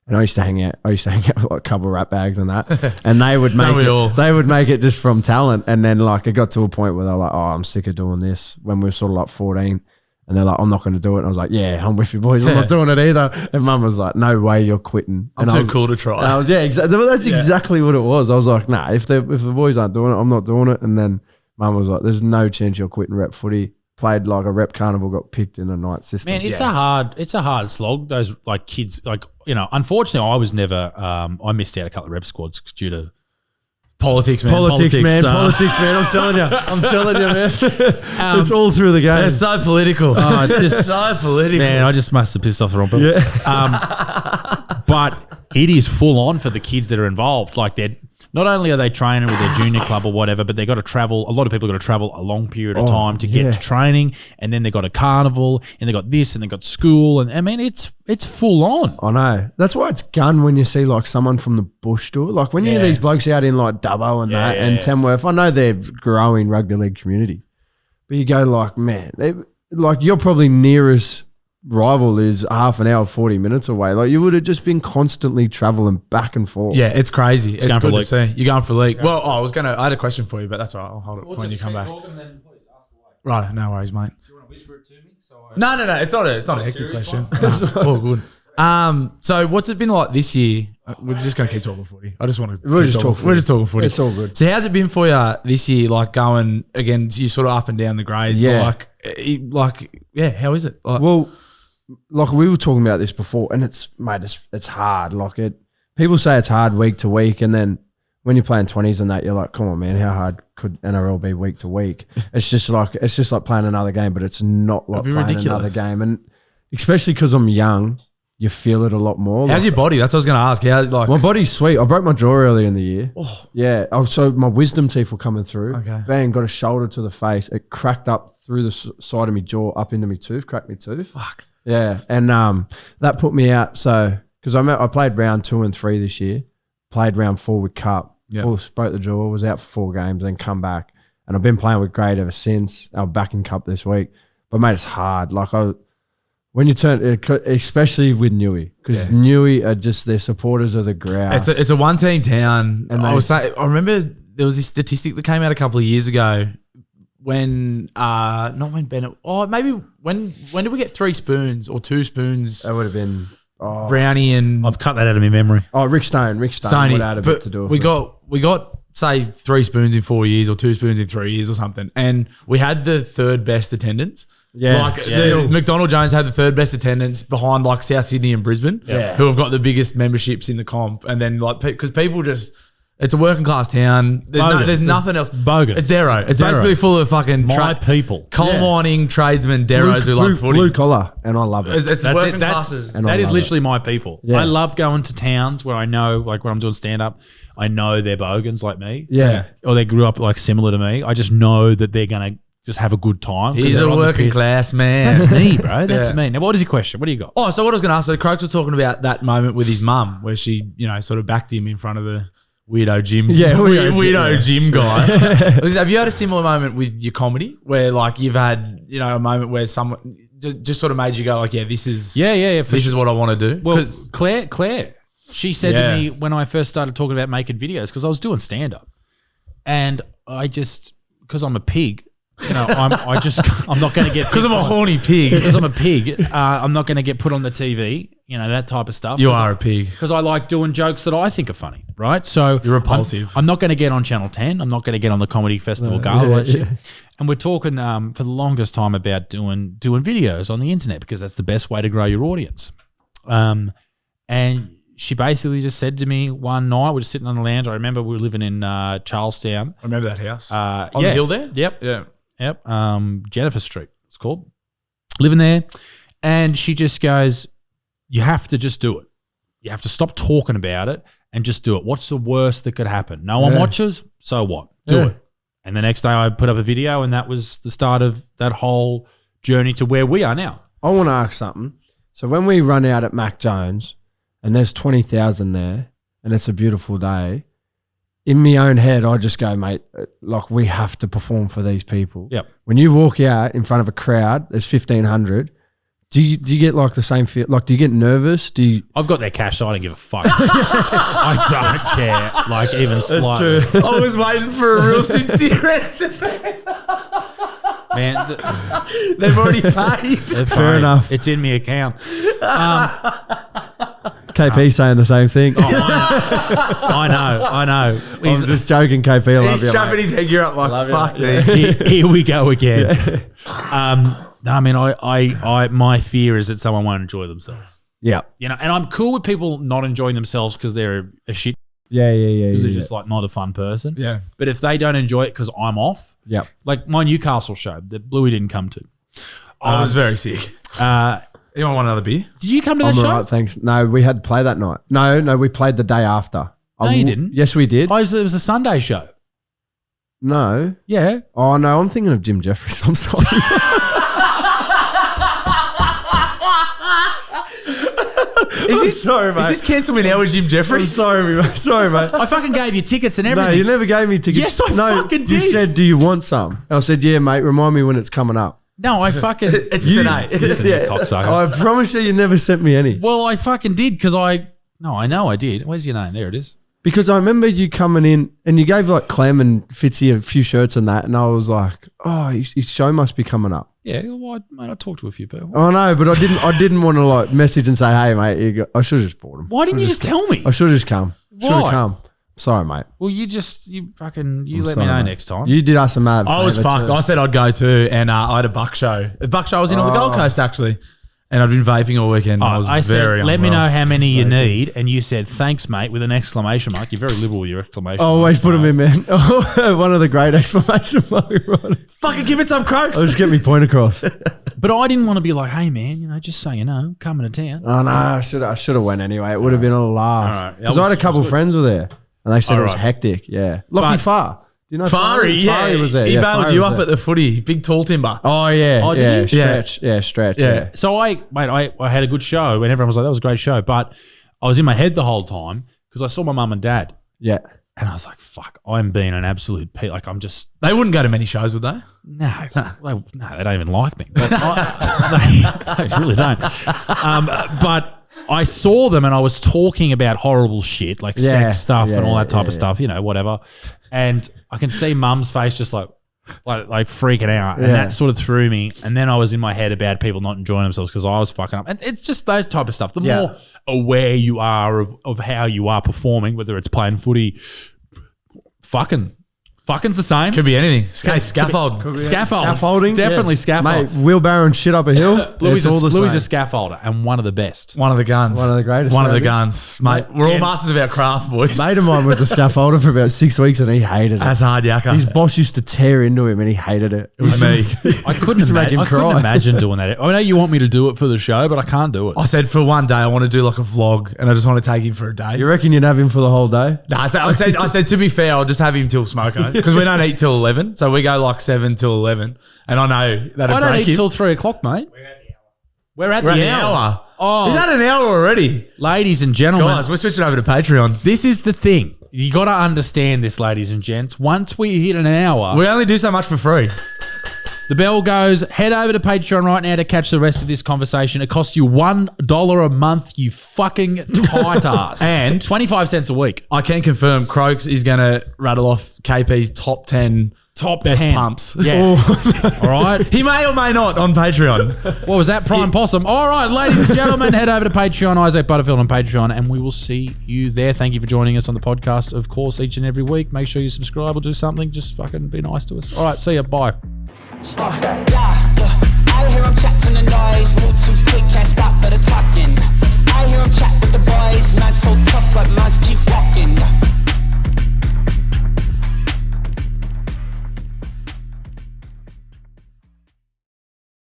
And I used to hang out with like a couple of rat bags and that, and they would make they would make it just from talent. And then like it got to a point where they're like, "Oh, I'm sick of doing this." When we were sort of like 14, and they're like, "I'm not going to do it." And I was like, "Yeah, I'm with you boys. I'm not doing it either." And Mum was like, "No way, you're quitting." I'm too cool to try. And I was exactly. Well, that's exactly what it was. I was like, "Nah, if the boys aren't doing it, I'm not doing it." And then Mum was like, "There's no chance you're quitting rep footy." Played like a rep carnival, got picked in a night system. Man, it's a hard slog. Those like kids, like unfortunately, I was never. I missed out a couple of rep squads due to Politics, man. Politics, man. I'm telling you, man. It's all through the game. It's so political. Oh, it's just so political. Man, I just must have pissed off the wrong people. Yeah. But it is full on for the kids that are involved. Like they're not only are they training with their junior club or whatever, but they got to travel. A lot of people got to travel a long period of time to get to training, and then they got a carnival, and they got this, and they got school, and I mean it's full on. I know. That's why it's gun when you see like someone from the bush do it. Like when you hear these blokes out in like Dubbo and and Tamworth, I know they're growing rugby league community, but you go like, man, like you're probably nearest rival is half an hour, 40 minutes away. Like you would have just been constantly traveling back and forth. Yeah, it's crazy. It's going for good a to see. You're going for a league. Well, I had a question for you, but that's all right. I'll hold it for when you come back. Right, no worries, mate. Do you want to whisper it to me? No. It's not a hectic question. All good. So what's it been like this year? We're just gonna keep talking footy. I just want to. We're just talking footy. It's all good. So how's it been for you this year? Like going again, you sort of up and down the grades. Yeah. How is it? Like, Well, like we were talking about this before, and it's hard. People say it's hard week to week, and then when you're playing 20s and that, you're like, come on, man, how hard could NRL be week to week? It's just like playing another game, but it's not like playing another game, and especially because I'm young. You feel it a lot more. How's your body? That's what I was going to ask. My body's sweet. I broke my jaw earlier in the year. Oh. Yeah. So my wisdom teeth were coming through. Okay. Bang, got a shoulder to the face. It cracked up through the side of my jaw up into my tooth, cracked my tooth. Fuck. Yeah. And that put me out. So, because I played round 2 and 3 this year, played round 4 with Cup. Yep. Broke the jaw, was out for 4 games, then come back. And I've been playing with grade ever since. I'm back in Cup this week. But, mate, it's hard. When you turn, especially with Newey, because Newey are just their supporters of the grouse. It's a one-team town. And I remember there was this statistic that came out a couple of years ago when, not when Bennett, maybe when did we get 3 spoons or 2 spoons? That would have been Brownie and I've cut that out of my memory. Rick Stone would have a bit to do with it. We got say 3 spoons in 4 years or 2 spoons in 3 years or something, and we had the 3rd best attendance. Yeah, McDonald Jones had the 3rd best attendance behind like South Sydney and Brisbane, who have got the biggest memberships in the comp. And then because people just, it's a working class town. There's nothing else. Bogus. It's Darrow. It's basically full of fucking people, coal mining tradesmen, Darrows who love footy, blue collar, and I love it. It's working classes. That is literally my people. Yeah. I love going to towns where I know, like when I'm doing stand up, I know they're bogans like me. Yeah, or they grew up like similar to me. I just know that they're gonna just have a good time. He's a working class man. That's me, bro. That's me. Now, what is your question? What do you got? So what I was going to ask, so Croaks was talking about that moment with his mum where she, sort of backed him in front of the weirdo gym. Yeah, weirdo gym guy. Have you had a similar moment with your comedy where like you've had, a moment where someone just sort of made you go like, this is this is what I want to do? Well, Claire, she said to me when I first started talking about making videos, because I was doing stand up, and I just, because I'm a pig. I'm not going to get because I'm a horny pig. Because I'm a pig, I'm not going to get put on the TV. That type of stuff. You are a pig because I like doing jokes that I think are funny, right? So you're repulsive. I'm not going to get on Channel 10. I'm not going to get on the Comedy Festival Gala. And we're talking for the longest time about doing videos on the internet because that's the best way to grow your audience. And she basically just said to me one night, we're just sitting on the lounge. I remember we were living in Charlestown. I remember that house on the hill there. Yep. Yeah. Yep. Jennifer Street, it's called. Living there. And she just goes, you have to just do it. You have to stop talking about it and just do it. What's the worst that could happen? No one watches, so what? Do it. And the next day I put up a video, and that was the start of that whole journey to where we are now. I want to ask something. So when we run out at Mac Jones and there's 20,000 there and it's a beautiful day, in my own head, I just go, mate, like we have to perform for these people. Yep. When you walk out in front of a crowd, there's 1,500. Do you get like the same feel? Like, do you get nervous? I've got their cash, so I don't give a fuck. I don't care, like even slightly. I was waiting for a real sincere answer. Man, they've already paid. Fair enough. It's in my account. KP saying the same thing. I know. I'm just joking, KP. I love you. He's strapping his headgear up like, fuck me. Here we go again. No, I mean, I my fear is that someone won't enjoy themselves. Yeah. And I'm cool with people not enjoying themselves because they're a shit. Yeah. Because they're just like not a fun person. Yeah. But if they don't enjoy it because I'm off. Yeah. Like my Newcastle show that Bluey didn't come to. I was very sick. You want another beer? Did you come to that show? Right, thanks. No, we had to play that night. No, we played the day after. No, you didn't. Yes, we did. It was a Sunday show. No. Yeah. Oh, no, I'm thinking of Jim Jeffries. I'm sorry. Sorry, mate. Is this Cancel Me Now with Jim Jeffries? I'm sorry, mate. I fucking gave you tickets and everything. No, you never gave me tickets. Yes, I fucking did. You said, do you want some? I said, yeah, mate, remind me when it's coming up. No, I fucking... It's today. Yeah. Cocksucker. I promise you never sent me any. Well, I fucking did because I know I did. Where's your name? There it is. Because I remember you coming in and you gave like Clem and Fitzy a few shirts and that, and I was like, oh, his show must be coming up. Yeah, well, mate, I talked to a few people. Oh no, but I didn't want to like message and say, hey mate, I should have just bought them. Why didn't you just tell me? I should have just come. Should Why? have come. Sorry, mate. Well, you let I'm me sorry, know mate. next time. You did us a mad I was favour fucked. too. I said I'd go too, and I had a buck show. A buck show. I was in on the Gold Coast actually, and I'd been vaping all weekend. And I said, let me unwell. know how many you need, and you said, thanks, mate, with an exclamation mark. You're very liberal with your exclamation mark. Always put them in, man. One of the great exclamation mark writers. Fucking give it some croaks. I'll just get me point across. But I didn't want to be like, hey, man, just so you know, coming to town. Oh no, I should have went anyway. It would have been a laugh. All right. Because I had a couple friends were there, and they said All it was right. hectic. Yeah, Lockie But- Farr. Do you know Fari, yeah, Fari was there. he Yeah, bailed Fari you was up there. at the footy, big tall timber. Oh yeah, Oh, did yeah, he? stretch, yeah, stretch, yeah. So I had a good show, and everyone was like, that was a great show. But I was in my head the whole time because I saw my mum and dad, yeah. and I was like, fuck, I'm being an absolute like I'm just They wouldn't go to many shows, would they? no, they don't even like me. But they really don't. But I saw them and I was talking about horrible shit like Yeah, sex stuff and all that type yeah, of stuff, whatever. And I can see mum's face just like freaking out. And Yeah. that sort of threw me. And then I was in my head about people not enjoying themselves because I was fucking up. And it's just that type of stuff. The more aware you are of how you are performing, whether it's playing footy, fucking's the same. Could be anything. Scaffold. Scaffolding, Definitely yeah. scaffold. Mate, wheelbarrow and shit up a hill. Louis It's all the is same. a scaffolder and one of the best. One of the guns. One of the greatest, One of the maybe. guns. Mate, we're all masters of our craft, boys. Mate of mine was a scaffolder for about 6 weeks and he hated it. That's hard, yakka. His boss used to tear into him and he hated it. It was me. I couldn't, Used to make him cry. imagine doing that. I know you want me to do it for the show, but I can't do it. I said for one day I want to do like a vlog and I just want to take him for a day. You reckon you'd have him for the whole day? No, I said to be fair, I'll just have him till smoko because we don't eat till 11, so we go like 7 till 11, and I know that'll I don't break eat him. till 3 o'clock, mate. We're at We're the at an hour. hour. Oh, Is that an hour already? ladies and gentlemen, Guys, we're switching over to Patreon. this is the thing. You got to understand this, ladies and gents. Once we hit an hour, We only do so much for free. the bell goes. Head over to Patreon right now to catch the rest of this conversation. It costs you $1 a month, you fucking tight ass. And 25 cents a week. I can confirm Croaks is going to rattle off KP's top 10 best 10. pumps. Yes. All right. He may or may not on Patreon. What was that? Prime Possum. All right, ladies and gentlemen, head over to Patreon, Isaac Butterfield on Patreon, and we will see you there. Thank you for joining us on the podcast, of course, each and every week. Make sure you subscribe or do something. Just fucking be nice to us. All right, see ya. Bye. I hear 'em chatting the noise, move too quick, can't stop for the talking.